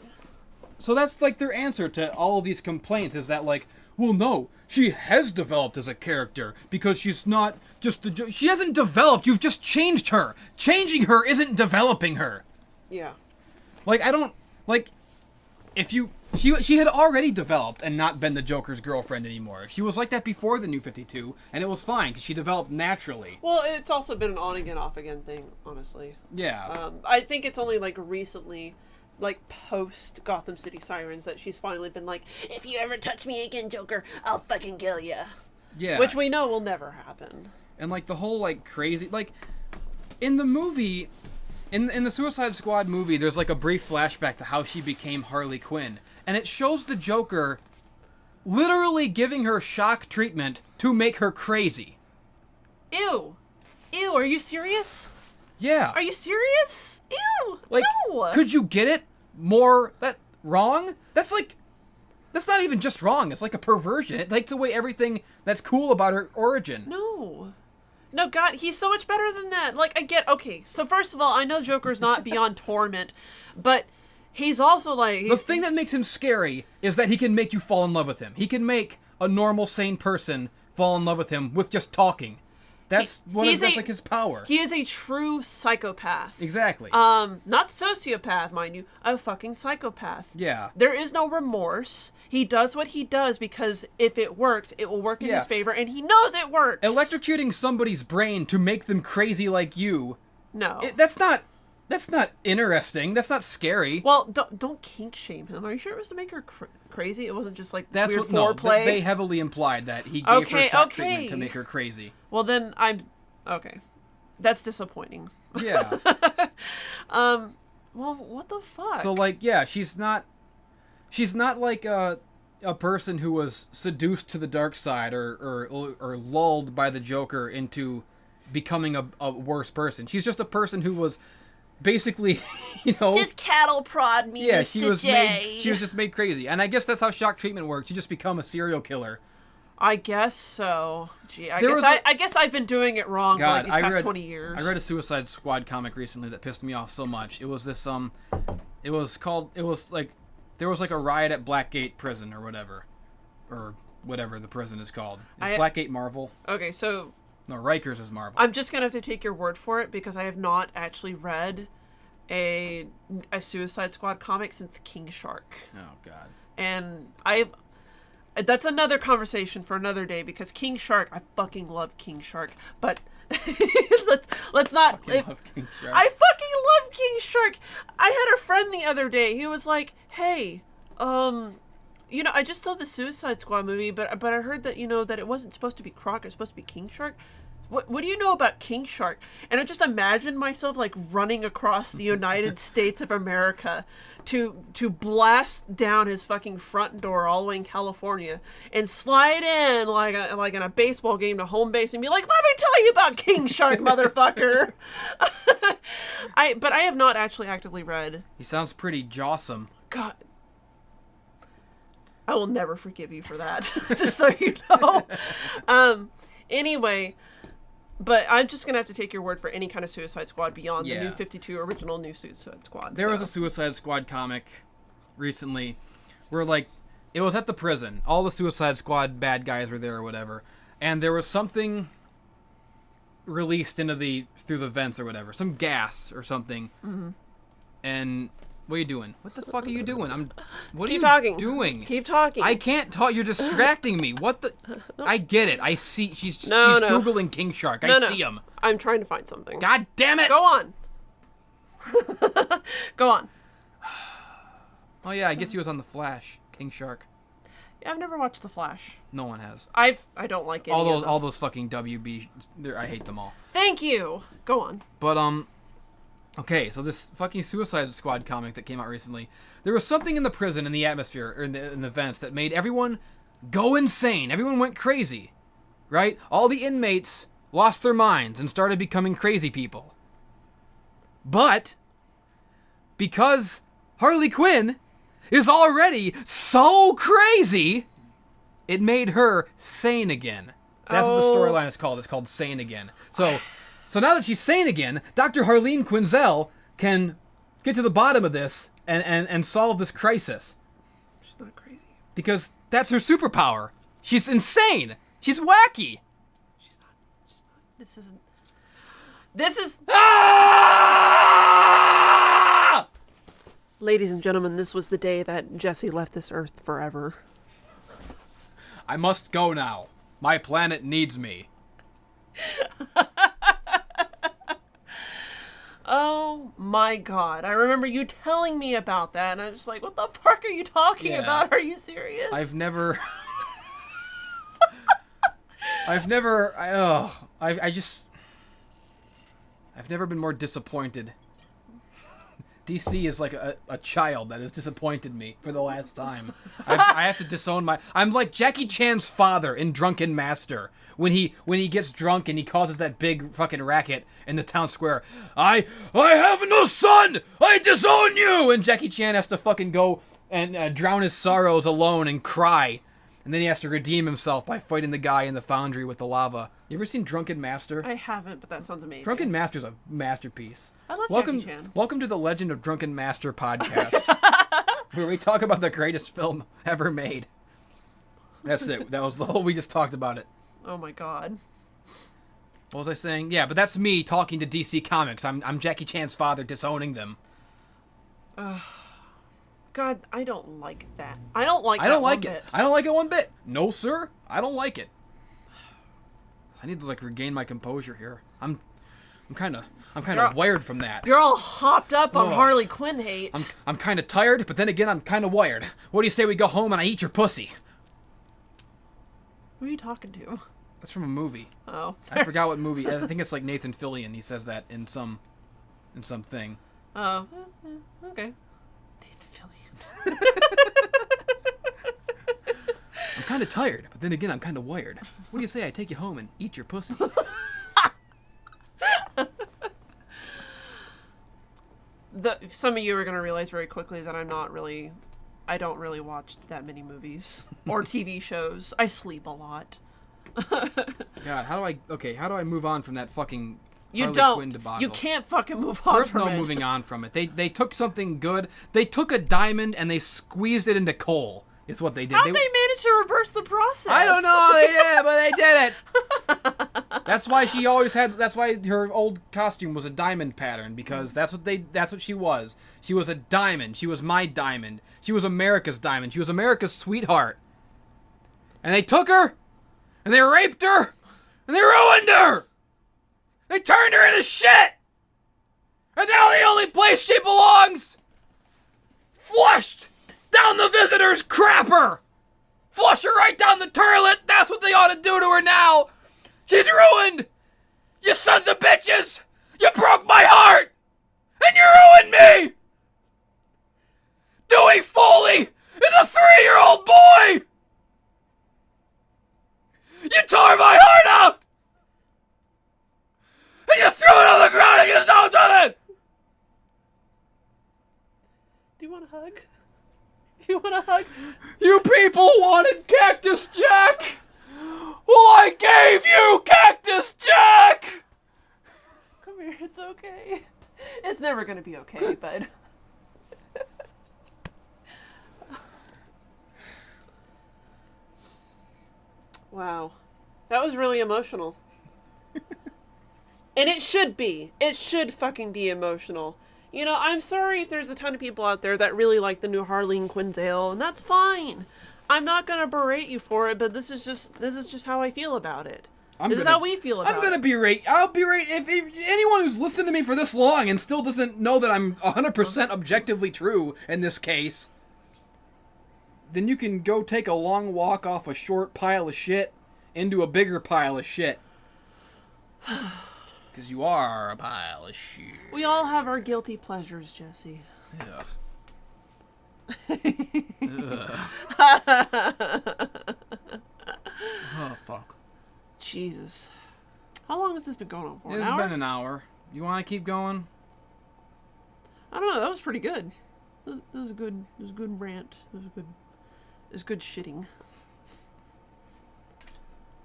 Speaker 6: that's like their answer to all of these complaints is that, like, well, no, she has developed as a character because she's not just she hasn't developed. You've just changed her. Changing her isn't developing her.
Speaker 7: Yeah.
Speaker 6: Like, I don't, like, if you, she had already developed and not been the Joker's girlfriend anymore. She was like that before the New 52, and it was fine, because she developed naturally.
Speaker 7: Well, it's also been an on-again, off-again thing, honestly.
Speaker 6: Yeah.
Speaker 7: I think it's only, like, recently, like, post Gotham City Sirens that she's finally been like, if you ever touch me again, Joker, I'll fucking kill ya.
Speaker 6: Yeah.
Speaker 7: Which we know will never happen.
Speaker 6: And, like, the whole, like, crazy, like, in the movie... In the Suicide Squad movie, there's like a brief flashback to how she became Harley Quinn. And it shows the Joker literally giving her shock treatment to make her crazy.
Speaker 7: Ew. Ew, are you serious?
Speaker 6: Yeah.
Speaker 7: Are you serious? Ew.
Speaker 6: Like,
Speaker 7: no.
Speaker 6: Could you get it more wrong? That's not even just wrong. It's like a perversion. It takes away everything that's cool about her origin.
Speaker 7: No, God, he's so much better than that. Like, I get, okay, so first of all, I know Joker's not beyond torment, but he's also like...
Speaker 6: The thing that makes him scary is that he can make you fall in love with him. He can make a normal, sane person fall in love with him with just talking. That's like his power.
Speaker 7: He is a true psychopath.
Speaker 6: Exactly.
Speaker 7: Not sociopath, mind you, a fucking psychopath.
Speaker 6: Yeah.
Speaker 7: There is no remorse. He does what he does because if it works, it will work in his favor, and he knows it works.
Speaker 6: Electrocuting somebody's brain to make them crazy like you.
Speaker 7: No.
Speaker 6: That's not interesting. That's not scary.
Speaker 7: Well, don't kink shame him. Are you sure it was to make her crazy? It wasn't just like this weird foreplay?
Speaker 6: No, they heavily implied that he gave her shock treatment to make her crazy.
Speaker 7: Well, then okay. That's disappointing.
Speaker 6: Yeah.
Speaker 7: Well, what the fuck?
Speaker 6: So, like, yeah, she's not like a person who was seduced to the dark side or lulled by the Joker into becoming a worse person. She's just a person who was basically,
Speaker 7: just cattle prod me.
Speaker 6: Yeah,
Speaker 7: Mr.
Speaker 6: she was just made crazy, and I guess that's how shock treatment works. You just become a serial killer.
Speaker 7: I guess so. Gee, I guess I've been doing it wrong for like these past 20 years.
Speaker 6: I read a Suicide Squad comic recently that pissed me off so much. It was this there was like a riot at Blackgate Prison or whatever the prison is called. Is Blackgate Marvel?
Speaker 7: Okay, so
Speaker 6: no, Rikers is Marvel.
Speaker 7: I'm just gonna have to take your word for it because I have not actually read a Suicide Squad comic since King Shark.
Speaker 6: Oh God.
Speaker 7: And that's another conversation for another day because King Shark, I fucking love King Shark, but let's not.
Speaker 6: I love King Shark.
Speaker 7: I fucking love King Shark. I had a friend the other day. He was like, "Hey, I just saw the Suicide Squad movie, but I heard that that it wasn't supposed to be Croc. It's supposed to be King Shark. What do you know about King Shark?" And I just imagined myself like running across the United States of America to blast down his fucking front door all the way in California and slide in like in a baseball game to home base and be like, "Let me tell you about King Shark, motherfucker." But I have not actually actively read.
Speaker 6: He sounds pretty jawsome.
Speaker 7: God. I will never forgive you for that. Just so you know. Anyway, but I'm just gonna have to take your word for any kind of Suicide Squad beyond the new 52 original new Suicide Squad.
Speaker 6: There was a Suicide Squad comic recently where, like, it was at the prison. All the Suicide Squad bad guys were there or whatever. And there was something released through the vents or whatever. Some gas or something. Mm-hmm. And what are you doing? What the fuck are you doing? What
Speaker 7: Keep
Speaker 6: are you
Speaker 7: talking.
Speaker 6: doing?
Speaker 7: Keep talking.
Speaker 6: I can't talk. You're distracting me. What the? I get it. I see. She's
Speaker 7: No.
Speaker 6: Googling King Shark. I see him.
Speaker 7: I'm trying to find something.
Speaker 6: God damn it.
Speaker 7: Go on. Go on.
Speaker 6: Oh yeah, I guess he was on The Flash. King Shark.
Speaker 7: Yeah, I've never watched The Flash.
Speaker 6: No one has.
Speaker 7: I don't like any of
Speaker 6: All those fucking WB. I hate them all.
Speaker 7: Thank you. Go on.
Speaker 6: But okay, so this fucking Suicide Squad comic that came out recently, there was something in the prison, in the atmosphere, or in the vents that made everyone go insane. Everyone went crazy, right? All the inmates lost their minds and started becoming crazy people. But because Harley Quinn is already so crazy, it made her sane again. That's what the storyline is called. It's called Sane Again. So now that she's sane again, Dr. Harleen Quinzel can get to the bottom of this and solve this crisis.
Speaker 7: She's not crazy.
Speaker 6: Because that's her superpower. She's insane. She's wacky.
Speaker 7: She's not. This is...
Speaker 6: Ah!
Speaker 7: Ladies and gentlemen, this was the day that Jesse left this earth forever.
Speaker 6: I must go now. My planet needs me.
Speaker 7: Oh my god. I remember you telling me about that, and I was just like, what the fuck are you talking about? Are you serious?
Speaker 6: I've never been more disappointed. DC is like a child that has disappointed me for the last time. I have to disown I'm like Jackie Chan's father in Drunken Master. When he gets drunk and he causes that big fucking racket in the town square. I have no son! I disown you! And Jackie Chan has to fucking go and drown his sorrows alone and cry. And then he has to redeem himself by fighting the guy in the foundry with the lava. You ever seen Drunken Master?
Speaker 7: I haven't, but that sounds amazing.
Speaker 6: Drunken Master's a masterpiece.
Speaker 7: I love
Speaker 6: Jackie
Speaker 7: Chan.
Speaker 6: Welcome to the Legend of Drunken Master podcast, where we talk about the greatest film ever made. That's it. That was the whole. We just talked about it.
Speaker 7: Oh my god.
Speaker 6: What was I saying? Yeah, but that's me talking to DC Comics. I'm Jackie Chan's father disowning them.
Speaker 7: God, I don't like that. I don't like it.
Speaker 6: I don't like it one bit. No, sir. I don't like it. I need to like regain my composure here. I'm kind of wired from that.
Speaker 7: You're all hopped up on Harley Quinn hate.
Speaker 6: I'm kind of tired, but then again, I'm kind of wired. What do you say we go home and I eat your pussy?
Speaker 7: Who are you talking to?
Speaker 6: That's from a movie.
Speaker 7: Oh.
Speaker 6: I forgot what movie. I think it's like Nathan Fillion. He says that in some thing.
Speaker 7: Oh. Okay. Nathan Fillion.
Speaker 6: I'm kind of tired, but then again, I'm kind of wired. What do you say I take you home and eat your pussy?
Speaker 7: Some of you are going to realize very quickly that I don't really watch that many movies or TV shows. I sleep a lot.
Speaker 6: God, how do I move on from that fucking
Speaker 7: You
Speaker 6: Harley Quinn
Speaker 7: don't.
Speaker 6: debacle?
Speaker 7: You can't fucking move on
Speaker 6: There's
Speaker 7: from
Speaker 6: no
Speaker 7: it.
Speaker 6: moving on from it. They took something good. They took a diamond and they squeezed it into coal. Is what they did.
Speaker 7: How'd they manage to reverse the process?
Speaker 6: I don't know. They did, but they did it. That's why she always had. That's why her old costume was a diamond pattern, because that's what she was. She was a diamond. She was my diamond. She was America's diamond. She was America's sweetheart. And they took her, and they raped her, and they ruined her. They turned her into shit. And now the only place she belongs, flushed down the visitor's crapper. Flush her right down the toilet. That's what they ought to do to her now. She's ruined. You sons of bitches. You broke my heart. And you ruined me. Dewey Foley is a 3-year-old boy. You tore my heart out. And you threw it on the ground and you don't done it.
Speaker 7: Do you want a hug? Do you want a hug?
Speaker 6: You people wanted Cactus Jack! Well, I gave you Cactus Jack!
Speaker 7: Come here, it's okay. It's never gonna be okay, but... Wow. That was really emotional. And it should be. It should fucking be emotional. You know, I'm sorry if there's a ton of people out there that really like the new Harley and Quinn's ale, and that's fine. I'm not gonna berate you for it, but this is just how I feel about it. This is how we feel about it.
Speaker 6: I'm gonna berate. I'll berate if anyone who's listened to me for this long and still doesn't know that I'm 100% objectively true in this case. Then you can go take a long walk off a short pile of shit into a bigger pile of shit. Because you are a pile of shit.
Speaker 7: We all have our guilty pleasures, Jesse.
Speaker 6: Ugh. Oh, fuck.
Speaker 7: Jesus. How long has this been going on for?
Speaker 6: It's been an hour. You want to keep going?
Speaker 7: I don't know. That was pretty good. That was a good. It was a good rant. It was good shitting.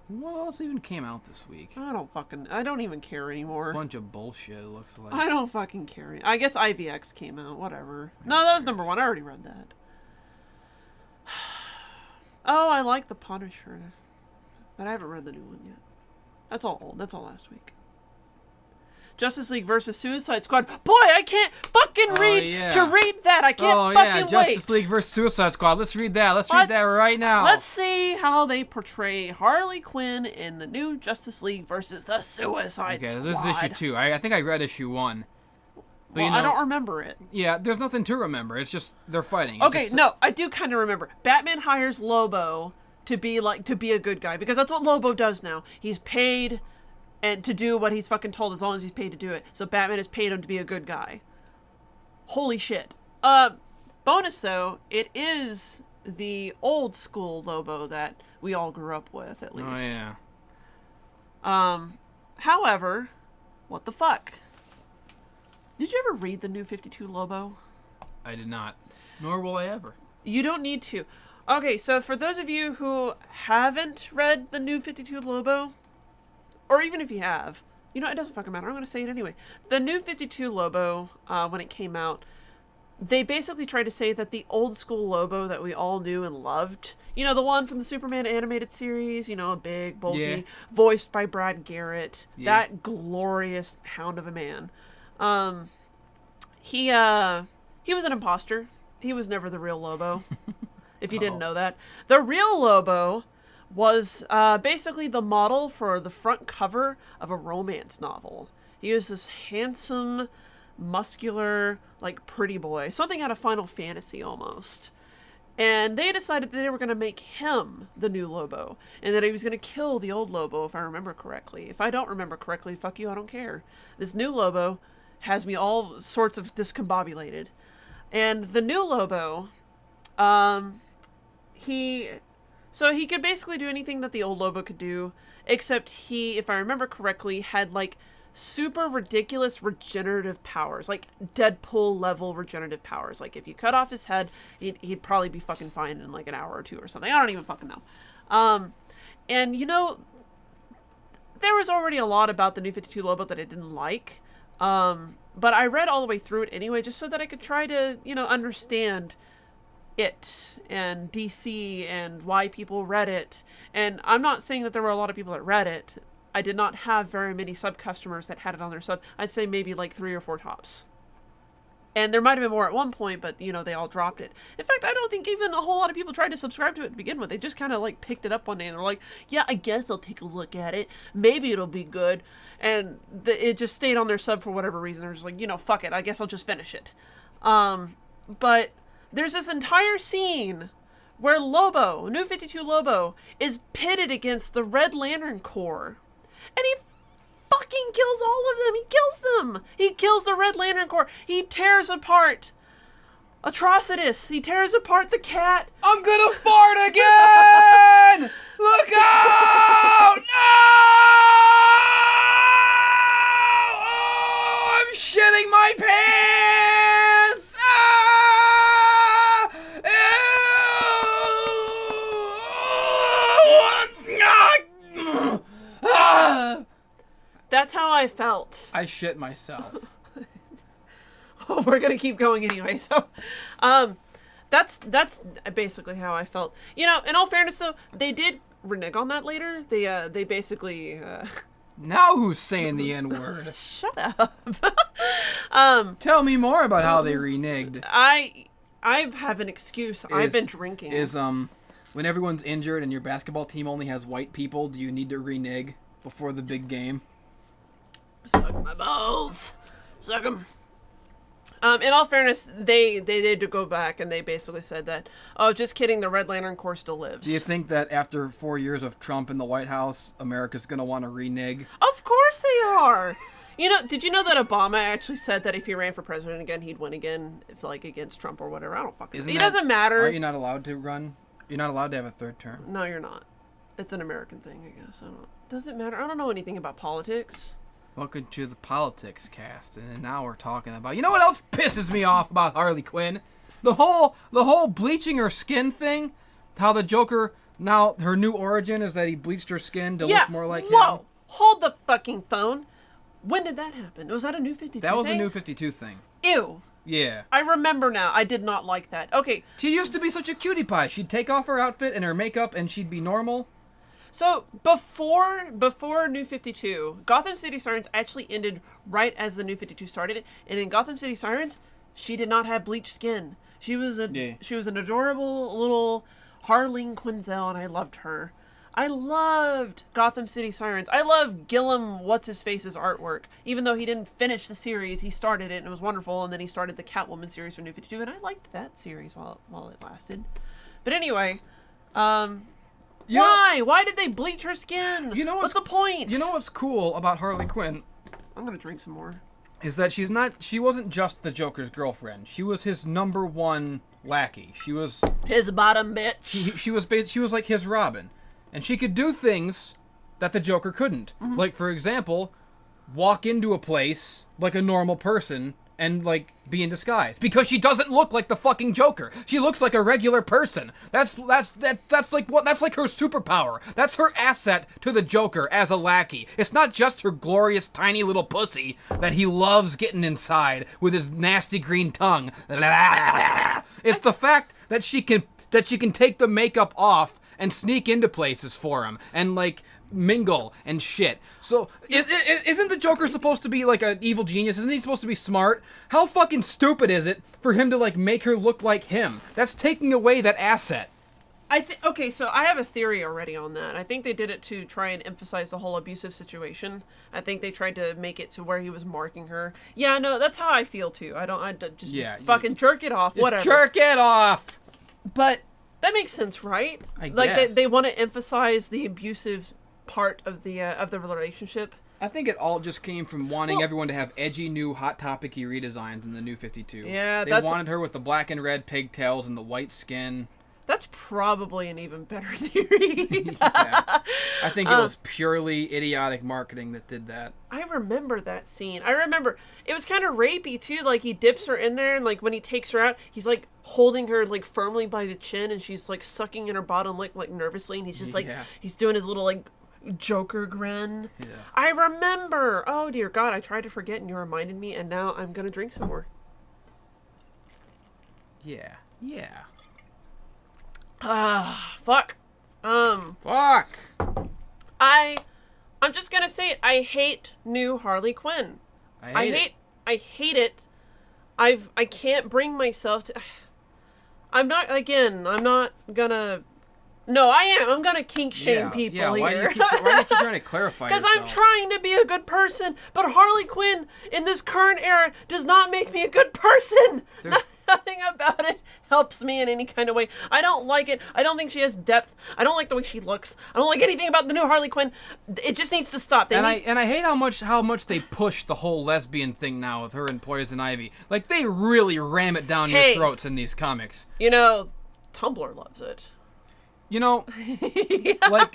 Speaker 6: What else even came out this week?
Speaker 7: I don't even care anymore.
Speaker 6: Bunch of bullshit, it looks like.
Speaker 7: I don't fucking care. I guess IVX came out. Whatever. No, that was number 1. I already read that. Oh, I like The Punisher. But I haven't read the new one yet. That's all old. That's all last week. Justice League versus Suicide Squad. Boy, I can't fucking read that. I can't fucking wait.
Speaker 6: Justice League versus Suicide Squad. Let's read that. Let's read that right now.
Speaker 7: Let's see how they portray Harley Quinn in the new Justice League versus the Suicide Squad.
Speaker 6: Okay, this is issue 2. I think I read issue 1. But
Speaker 7: well, I don't remember it.
Speaker 6: Yeah, there's nothing to remember. It's just they're fighting.
Speaker 7: Okay, no, I do kind of remember. Batman hires Lobo to be a good guy because that's what Lobo does now. He's paid and to do what he's fucking told as long as he's paid to do it. So Batman has paid him to be a good guy. Holy shit. Bonus though, it is the old school Lobo that we all grew up with, at least.
Speaker 6: Oh yeah.
Speaker 7: However, what the fuck? Did you ever read the new 52 Lobo?
Speaker 6: I did not. Nor will I ever.
Speaker 7: You don't need to. Okay, so for those of you who haven't read the new 52 Lobo, or even if you have, you know, it doesn't fucking matter. I'm going to say it anyway. The new 52 Lobo, when it came out, they basically tried to say that the old school Lobo that we all knew and loved, you know, the one from the Superman animated series, you know, big, bulky, voiced by Brad Garrett, that glorious hound of a man. He was an imposter. He was never the real Lobo. If you didn't know that. The real Lobo was basically the model for the front cover of a romance novel. He was this handsome, muscular, like pretty boy. Something out of Final Fantasy almost. And they decided that they were going to make him the new Lobo. And that he was going to kill the old Lobo, if I remember correctly. If I don't remember correctly, fuck you, I don't care. This new Lobo has me all sorts of discombobulated. And the new Lobo, he could basically do anything that the old Lobo could do, except he, if I remember correctly, had like super ridiculous regenerative powers, like Deadpool level regenerative powers. Like if you cut off his head, he'd probably be fucking fine in like an hour or 2 or something. I don't even fucking know. And you know, there was already a lot about the new 52 Lobo that I didn't like. But I read all the way through it anyway, just so that I could try to, you know, understand it and DC and why people read it. And I'm not saying that there were a lot of people that read it. I did not have very many sub-customers that had it on their sub. I'd say maybe like 3 or 4 tops. And there might have been more at one point, but, you know, they all dropped it. In fact, I don't think even a whole lot of people tried to subscribe to it to begin with. They just kind of, like, picked it up one day, and they're like, yeah, I guess I'll take a look at it. Maybe it'll be good. And it just stayed on their sub for whatever reason. They're just like, you know, fuck it. I guess I'll just finish it. But there's this entire scene where Lobo, New 52 Lobo, is pitted against the Red Lantern Corps. And he fucking kills all of them. He kills them. He kills the Red Lantern Corps. He tears apart Atrocitus. He tears apart the cat.
Speaker 6: I'm gonna fart again! Look out! No! Oh, I'm shitting my pants! Ah! Ew! Ah!
Speaker 7: That's how I felt.
Speaker 6: I shit myself.
Speaker 7: We're gonna keep going anyway. So, that's basically how I felt. You know, in all fairness though, they did renege on that later. They basically
Speaker 6: Now who's saying the N-word?
Speaker 7: shut up.
Speaker 6: Tell me more about how they reneged.
Speaker 7: I have an excuse. I've been drinking.
Speaker 6: When everyone's injured and your basketball team only has white people, do you need to renege before the big game?
Speaker 7: Suck my balls. Suck them. In all fairness, they did to go back and they basically said that, oh, just kidding, the Red Lantern Corps still lives.
Speaker 6: Do you think that after 4 years of Trump in the White House, America's going to want to renege?
Speaker 7: Of course they are. You know, did you know that Obama actually said that if he ran for president again, he'd win again, if like against Trump or whatever? I don't fucking know. It doesn't matter.
Speaker 6: Aren't you not allowed to run? You're not allowed to have a third term.
Speaker 7: No, you're not. It's an American thing, I guess. Doesn't matter. I don't know anything about politics.
Speaker 6: Welcome to the politics cast, and now we're talking about. You know what else pisses me off about Harley Quinn? The whole bleaching her skin thing. How the Joker now her new origin is that he bleached her skin to look more like him.
Speaker 7: Hold the fucking phone. When did that happen? Was that a New 52
Speaker 6: That was
Speaker 7: thing?
Speaker 6: a New 52 thing.
Speaker 7: Ew.
Speaker 6: Yeah.
Speaker 7: I remember now. I did not like that. Okay.
Speaker 6: She used to be such a cutie pie. She'd take off her outfit and her makeup and she'd be normal.
Speaker 7: So before New 52, Gotham City Sirens actually ended right as the New 52 started. And in Gotham City Sirens, she did not have bleached skin. She was an adorable little Harleen Quinzel, and I loved her. I loved Gotham City Sirens. I love Gillum What's-His-Face's artwork. Even though he didn't finish the series, he started it, and it was wonderful, and then he started the Catwoman series for New 52, and I liked that series while it lasted. But anyway, why? Why did they bleach her skin?
Speaker 6: You know
Speaker 7: what's the point?
Speaker 6: You know what's cool about Harley Quinn?
Speaker 7: I'm gonna drink some more.
Speaker 6: Is that she wasn't just the Joker's girlfriend. She was his number one lackey. She was
Speaker 7: his bottom bitch.
Speaker 6: She was like his Robin. And she could do things that the Joker couldn't.
Speaker 7: Mm-hmm.
Speaker 6: Like, for example, walk into a place like a normal person and, like, be in disguise. Because she doesn't look like the fucking Joker. She looks like a regular person. That's like her superpower. That's her asset to the Joker as a lackey. It's not just her glorious tiny little pussy that he loves getting inside with his nasty green tongue. It's the fact that she can take the makeup off and sneak into places for him and like mingle and shit. So isn't the Joker supposed to be like an evil genius? Isn't he supposed to be smart? How fucking stupid is it for him to like make her look like him? That's taking away that asset.
Speaker 7: Okay, so I have a theory already on that. I think they did it to try and emphasize the whole abusive situation. I think they tried to make it to where he was marking her. Yeah, no, that's how I feel too. I just fucking jerk it off, whatever.
Speaker 6: Jerk it off.
Speaker 7: But that makes sense, right?
Speaker 6: I guess.
Speaker 7: Like they want to emphasize the abusive part of the relationship.
Speaker 6: I think it all just came from wanting everyone to have edgy, new, hot topic-y redesigns in the New 52.
Speaker 7: Yeah,
Speaker 6: they wanted her with the black and red pigtails and the white skin.
Speaker 7: That's probably an even better theory.
Speaker 6: Yeah. I think it was purely idiotic marketing that did that.
Speaker 7: I remember that scene. I remember it was kind of rapey too. Like he dips her in there, and like when he takes her out, he's like holding her like firmly by the chin, and she's like sucking in her bottom lip like nervously, and he's just like he's doing his little like Joker grin. Yeah. I remember. Oh dear God, I tried to forget, and you reminded me, and now I'm gonna drink some more.
Speaker 6: Yeah. Yeah.
Speaker 7: Fuck.
Speaker 6: Fuck.
Speaker 7: I'm just gonna say it. I hate new Harley Quinn. I hate it. I can't bring myself to. I'm not gonna. No, I am. I'm gonna kink shame people here.
Speaker 6: Why do you keep trying to clarify
Speaker 7: Because
Speaker 6: yourself?
Speaker 7: I'm trying to be a good person, but Harley Quinn in this current era does not make me a good person. Nothing about it helps me in any kind of way. I don't like it. I don't think she has depth. I don't like the way she looks. I don't like anything about the new Harley Quinn. It just needs to stop. I
Speaker 6: hate how much they push the whole lesbian thing now with her and Poison Ivy. Like they really ram it down your throats in these comics.
Speaker 7: You know, Tumblr loves it.
Speaker 6: You know, like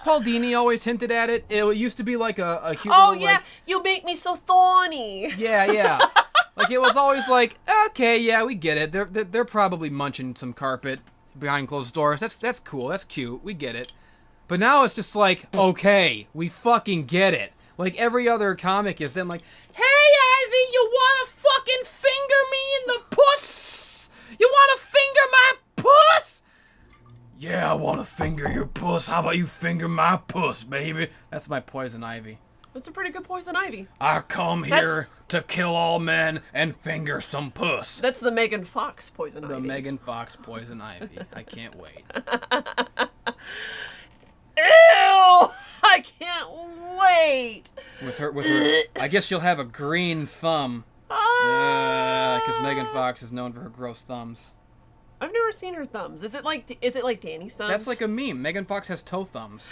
Speaker 6: Paul Dini always hinted at it. It used to be like a cute little, like,
Speaker 7: you make me so thorny.
Speaker 6: Yeah. Like it was always like, okay, yeah, we get it. They're probably munching some carpet behind closed doors. That's cool. That's cute. We get it. But now it's just like, okay, we fucking get it. Like every other comic is them like, hey Ivy, you wanna fucking finger me in the puss? You wanna finger my puss? Yeah, I want to finger your puss. How about you finger my puss, baby? That's my poison ivy.
Speaker 7: That's a pretty good poison ivy.
Speaker 6: I come here to kill all men and finger some puss.
Speaker 7: That's the Megan Fox poison ivy.
Speaker 6: The Megan Fox poison ivy. I can't wait.
Speaker 7: Ew! I can't wait.
Speaker 6: With her, I guess she'll have a green thumb. Because Megan Fox is known for her gross thumbs.
Speaker 7: I've never seen her thumbs. Is it like Danny's thumbs?
Speaker 6: That's like a meme. Megan Fox has toe thumbs.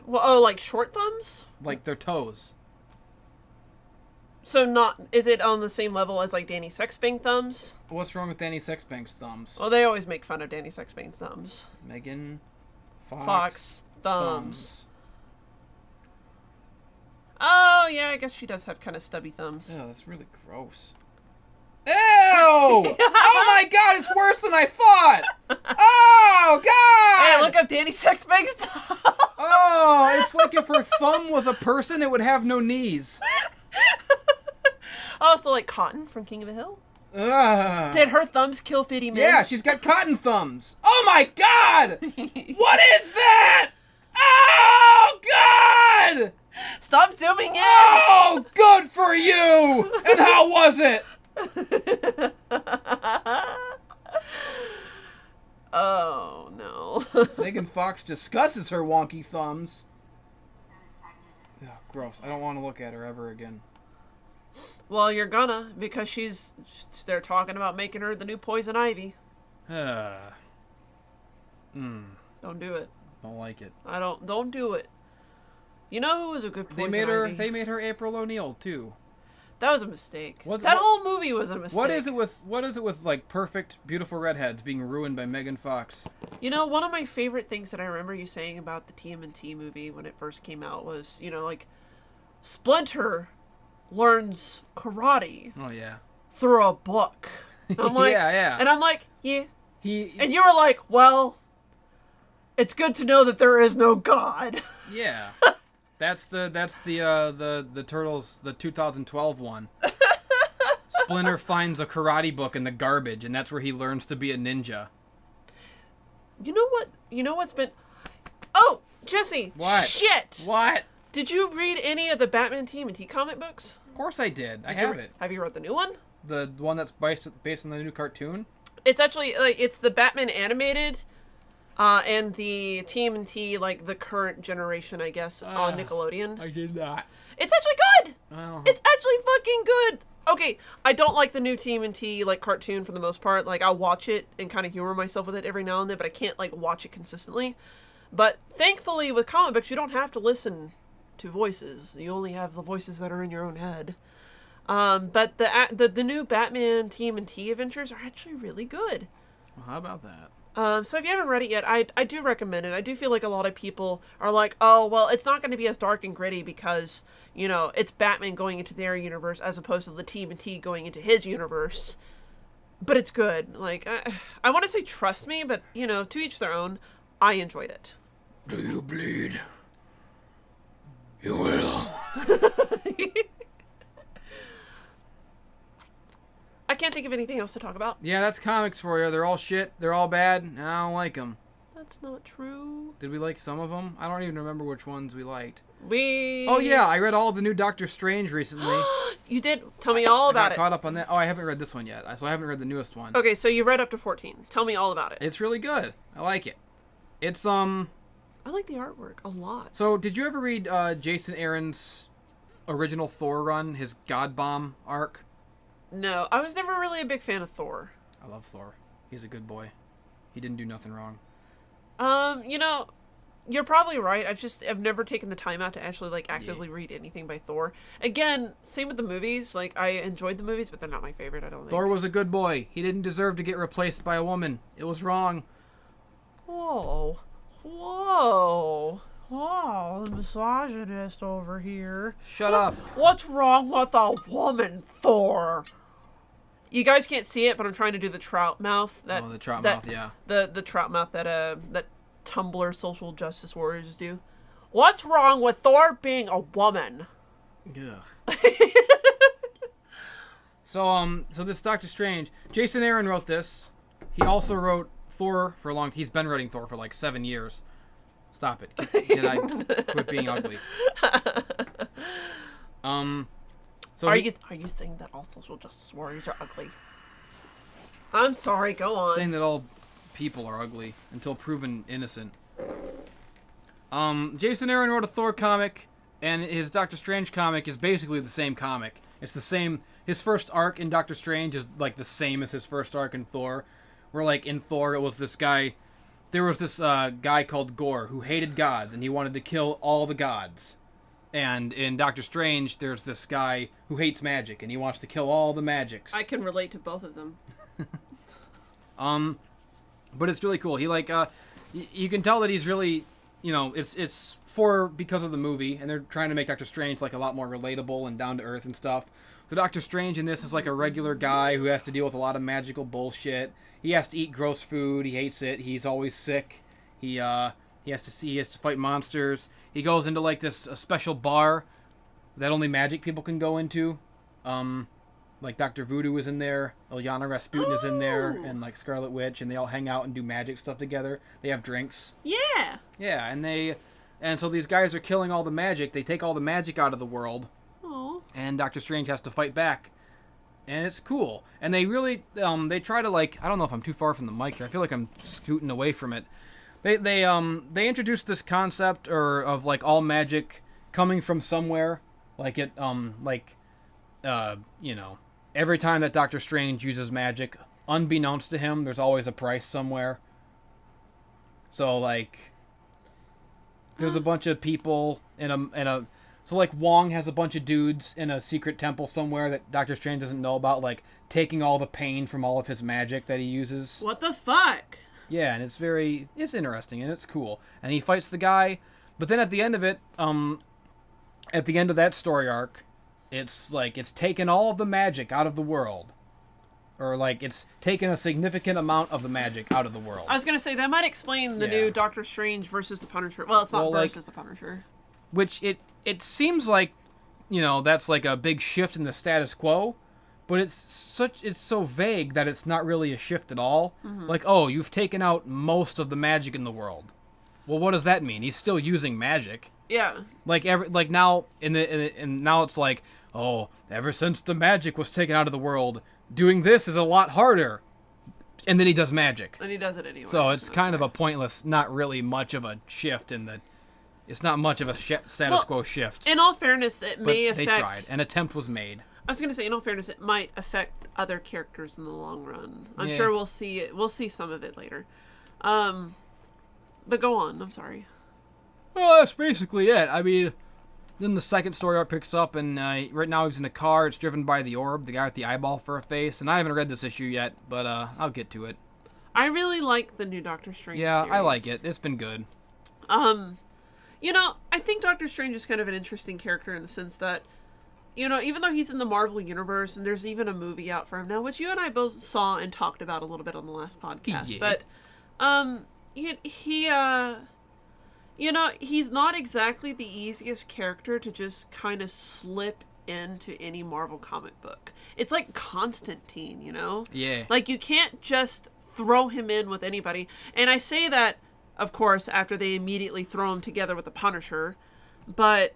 Speaker 7: Like short thumbs?
Speaker 6: Like their toes.
Speaker 7: So is it on the same level as like Danny Sexbang thumbs?
Speaker 6: What's wrong with Danny Sexbang's thumbs?
Speaker 7: Well, they always make fun of Danny Sexbang's thumbs.
Speaker 6: Megan
Speaker 7: Fox thumbs. Oh, yeah, I guess she does have kind of stubby thumbs.
Speaker 6: Oh, that's really gross. Ew! Oh my god, it's worse than I thought! Oh god!
Speaker 7: Hey, look up Danny Sexbang's thumbs.
Speaker 6: Oh, it's like if her thumb was a person, it would have no knees.
Speaker 7: Oh, so like Cotton from King of the Hill?
Speaker 6: Ugh.
Speaker 7: Did her thumbs kill 50 men?
Speaker 6: Yeah, she's got cotton thumbs. Oh my god! What is that? Oh god!
Speaker 7: Stop zooming in!
Speaker 6: Oh, good for you! And how was it?
Speaker 7: Oh, no.
Speaker 6: Megan Fox discusses her wonky thumbs. Ugh, gross. I don't want to look at her ever again.
Speaker 7: Well, you're gonna, because they're talking about making her the new Poison Ivy. Don't do it.
Speaker 6: Don't like it.
Speaker 7: Don't do it. You know who was a good Poison Ivy?
Speaker 6: They made her April O'Neil too.
Speaker 7: That was a mistake. Whole movie was a mistake.
Speaker 6: What is it with like perfect, beautiful redheads being ruined by Megan Fox?
Speaker 7: You know, one of my favorite things that I remember you saying about the TMNT movie when it first came out was, like, Splinter learns karate.
Speaker 6: Oh yeah.
Speaker 7: Through a book. And I'm like,
Speaker 6: yeah.
Speaker 7: And I'm like, yeah.
Speaker 6: And
Speaker 7: you were like, well, it's good to know that there is no God.
Speaker 6: Yeah. That's the Turtles, the 2012 one. Splinter finds a karate book in the garbage, and that's where he learns to be a ninja.
Speaker 7: You know what? You know what's been... Oh, Jesse.
Speaker 6: What?
Speaker 7: Shit.
Speaker 6: What?
Speaker 7: Did you read any of the Batman TMNT comic books?
Speaker 6: Of course I did. I have it.
Speaker 7: Have you read the new one?
Speaker 6: The one that's based on the new cartoon?
Speaker 7: It's actually, it's the Batman animated... and the TMNT, like, the current generation, I guess, on Nickelodeon.
Speaker 6: I did not.
Speaker 7: It's actually good!
Speaker 6: Well,
Speaker 7: It's actually fucking good! Okay, I don't like the new TMNT, like, cartoon for the most part. Like, I'll watch it and kind of humor myself with it every now and then, but I can't, like, watch it consistently. But thankfully, with comic books, you don't have to listen to voices. You only have the voices that are in your own head. But the new Batman TMNT adventures are actually really good.
Speaker 6: well, how about that?
Speaker 7: So if you haven't read it yet, I do recommend it. I do feel like a lot of people are like, oh, well, it's not going to be as dark and gritty because, it's Batman going into their universe as opposed to the TMNT going into his universe. But it's good. Like, I want to say trust me, but, to each their own. I enjoyed it.
Speaker 6: Do you bleed? You will.
Speaker 7: I can't think of anything else to talk about.
Speaker 6: Yeah, that's comics for you. They're all shit. They're all bad. And I don't like them.
Speaker 7: That's not true.
Speaker 6: Did we like some of them? I don't even remember which ones we liked.
Speaker 7: Oh,
Speaker 6: yeah, I read all the new Doctor Strange recently.
Speaker 7: You did? Tell me all about
Speaker 6: I got caught up on that. Oh, I haven't read this one yet, so I haven't read the newest one.
Speaker 7: Okay, so you read up to 14. Tell me all about it.
Speaker 6: It's really good. I like it. It's,
Speaker 7: I like the artwork a lot.
Speaker 6: So, did you ever read Jason Aaron's original Thor run, his God Bomb arc?
Speaker 7: No, I was never really a big fan of Thor.
Speaker 6: I love Thor. He's a good boy. He didn't do nothing wrong.
Speaker 7: You're probably right. I've never taken the time out to actually, like, actively read anything by Thor. Again, same with the movies. Like, I enjoyed the movies, but they're not my favorite, I don't think.
Speaker 6: Thor was a good boy. He didn't deserve to get replaced by a woman. It was wrong.
Speaker 7: Whoa. Whoa. Whoa, the misogynist over here.
Speaker 6: Shut up.
Speaker 7: What's wrong with a woman, Thor? You guys can't see it, but I'm trying to do the trout mouth.
Speaker 6: The trout mouth, yeah.
Speaker 7: The trout mouth that Tumblr social justice warriors do. What's wrong with Thor being a woman?
Speaker 6: Ugh. So this Doctor Strange, Jason Aaron wrote this. He also wrote Thor for a long. He's been writing Thor for like 7 years. Stop it. Can I quit being ugly? So
Speaker 7: are you saying that all social justice warriors are ugly? I'm sorry. Go on.
Speaker 6: saying that all people are ugly until proven innocent. Jason Aaron wrote a Thor comic, and his Doctor Strange comic is basically the same comic. It's the same. His first arc in Doctor Strange is like the same as his first arc in Thor. Where like in Thor, it was this guy. There was this guy called Gore who hated gods, and he wanted to kill all the gods. And in Doctor Strange, there's this guy who hates magic, and he wants to kill all the magics.
Speaker 7: I can relate to both of them.
Speaker 6: But it's really cool. He like, you can tell that he's really, it's because of the movie, and they're trying to make Doctor Strange like a lot more relatable and down to earth and stuff. So Doctor Strange in this is like a regular guy who has to deal with a lot of magical bullshit. He has to eat gross food. He hates it. He's always sick. He has to fight monsters. He goes into like this special bar that only magic people can go into. Like Dr. Voodoo is in there, Ilyana Rasputin is in there, and like Scarlet Witch, and they all hang out and do magic stuff together. They have drinks.
Speaker 7: Yeah.
Speaker 6: Yeah, and so these guys are killing all the magic. They take all the magic out of the world.
Speaker 7: Oh.
Speaker 6: And Doctor Strange has to fight back. And it's cool. And they really, they try to like, I don't know if I'm too far from the mic here. I feel like I'm scooting away from it. They introduced this concept of like all magic coming from somewhere. Like it, every time that Doctor Strange uses magic, unbeknownst to him, there's always a price somewhere. So like, there's a bunch of people so like Wong has a bunch of dudes in a secret temple somewhere that Doctor Strange doesn't know about, like taking all the pain from all of his magic that he uses.
Speaker 7: What the fuck?
Speaker 6: Yeah, and it's interesting and it's cool. And he fights the guy, but then at the end of it, at the end of that story arc, it's like it's taken all of the magic out of the world. Or like it's taken a significant amount of the magic out of the world.
Speaker 7: I was gonna say that might explain the new Doctor Strange versus the Punisher. Well, it's not versus the Punisher.
Speaker 6: Which it seems like, that's like a big shift in the status quo, but it's so vague that it's not really a shift at all. Mm-hmm. Like, oh, you've taken out most of the magic in the world. Well, what does that mean? He's still using magic.
Speaker 7: Yeah.
Speaker 6: Like now and now it's like, oh, ever since the magic was taken out of the world, doing this is a lot harder. And then he does magic.
Speaker 7: And he does it anyway.
Speaker 6: So it's kind of a pointless, not really much of a shift it's not much of a status quo shift.
Speaker 7: In all fairness, it may affect...
Speaker 6: They tried. An attempt was made.
Speaker 7: I was going to say, in all fairness, it might affect other characters in the long run. I'm sure we'll see it. We'll see some of it later. But go on. I'm sorry.
Speaker 6: Well, that's basically it. I mean, then the second story arc picks up, and right now he's in a car. It's driven by the Orb, the guy with the eyeball for a face. And I haven't read this issue yet, but I'll get to it.
Speaker 7: I really like the new Doctor Strange
Speaker 6: series. I like it. It's been good.
Speaker 7: I think Doctor Strange is kind of an interesting character in the sense that, even though he's in the Marvel Universe, and there's even a movie out for him now, which you and I both saw and talked about a little bit on the last podcast.
Speaker 6: Yeah.
Speaker 7: But, he's not exactly the easiest character to just kind of slip into any Marvel comic book. It's like Constantine,
Speaker 6: Yeah.
Speaker 7: Like, you can't just throw him in with anybody. And I say that, of course, after they immediately throw him together with the Punisher. But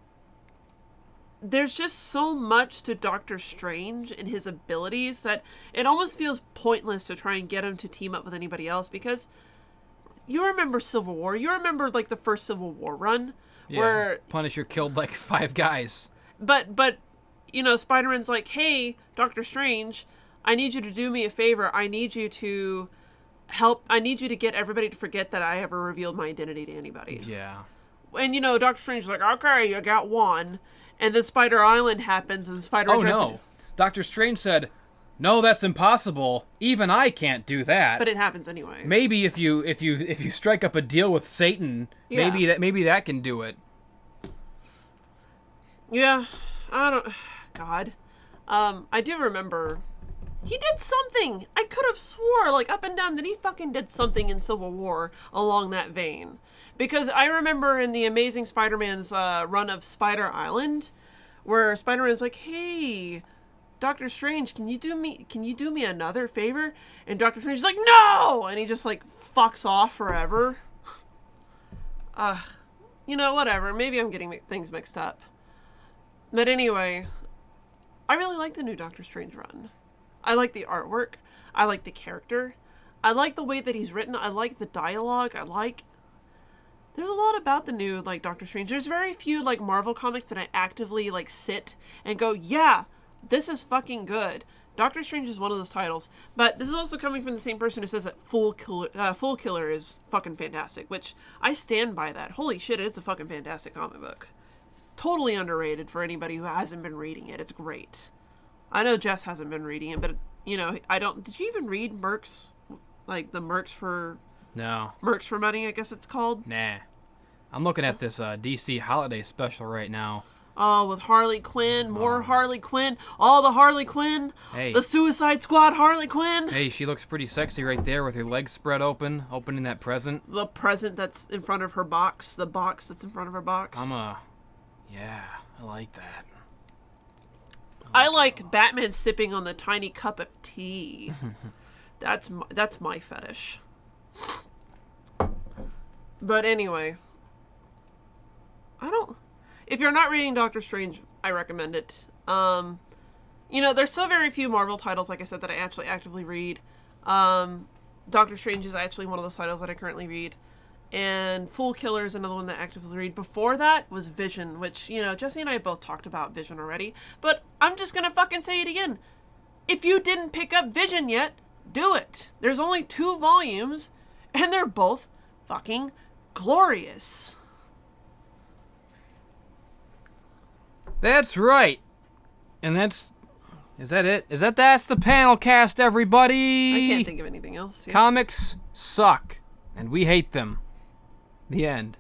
Speaker 7: there's just so much to Doctor Strange and his abilities that it almost feels pointless to try and get him to team up with anybody else, because you remember Civil War. You remember, like, the first Civil War run where
Speaker 6: Punisher killed, like, 5 guys.
Speaker 7: But Spider-Man's like, hey, Doctor Strange, I need you to do me a favor. I need you to get everybody to forget that I ever revealed my identity to anybody.
Speaker 6: Yeah.
Speaker 7: And, Doctor Strange's like, okay, you got one. And then Spider Island happens, and Spider...
Speaker 6: Oh, no. Doctor Strange said, no, that's impossible. Even I can't do that.
Speaker 7: But it happens anyway.
Speaker 6: Maybe if you strike up a deal with Satan, maybe that can do it.
Speaker 7: Yeah. God. I do remember... He did something! I could have swore, like, up and down, that he fucking did something in Civil War along that vein. Because I remember in the Amazing Spider-Man's run of Spider Island, where Spider-Man's like, hey, Doctor Strange, can you do me another favor? And Doctor Strange is like, no! And he just, like, fucks off forever. You know, whatever. Maybe I'm getting things mixed up. But anyway, I really like the new Doctor Strange run. I like the artwork. I like the character. I like the way that he's written. I like the dialogue. There's a lot about the new, like, Doctor Strange. There's very few, like, Marvel comics that I actively, like, sit and go, yeah, this is fucking good. Doctor Strange is one of those titles. But this is also coming from the same person who says that Fool Killer is fucking fantastic, which I stand by that. Holy shit, it's a fucking fantastic comic book. It's totally underrated for anybody who hasn't been reading it. It's great. I know Jess hasn't been reading it, but, you know, I don't... Did you even read Mercs? Like, the Mercs for...
Speaker 6: No.
Speaker 7: Mercs for Money, I guess it's called?
Speaker 6: Nah. I'm looking at this DC holiday special right now.
Speaker 7: Oh, with Harley Quinn, more Harley Quinn, all the Harley Quinn,
Speaker 6: Hey.
Speaker 7: the Suicide Squad Harley Quinn.
Speaker 6: Hey, she looks pretty sexy right there with her legs spread open, opening that present.
Speaker 7: The present that's in front of her box, the box that's in front of her box.
Speaker 6: Yeah, I like that.
Speaker 7: I like Batman sipping on the tiny cup of tea. That's my fetish. But anyway, if you're not reading Doctor Strange, I recommend it. You know, there's so very few Marvel titles, like I said, that I actually actively read. Doctor Strange is actually one of those titles that I currently read. And Fool Killer is another one that I actively read. Before that was Vision, which, you know, Jesse and I both talked about Vision already. But I'm just gonna fucking say it again. If you didn't pick up Vision yet, do it. There's only 2 volumes, and they're both fucking glorious.
Speaker 6: That's right. And is that it? That's the panel cast, everybody?
Speaker 7: I can't think of anything else. Yeah.
Speaker 6: Comics suck, and we hate them. The end.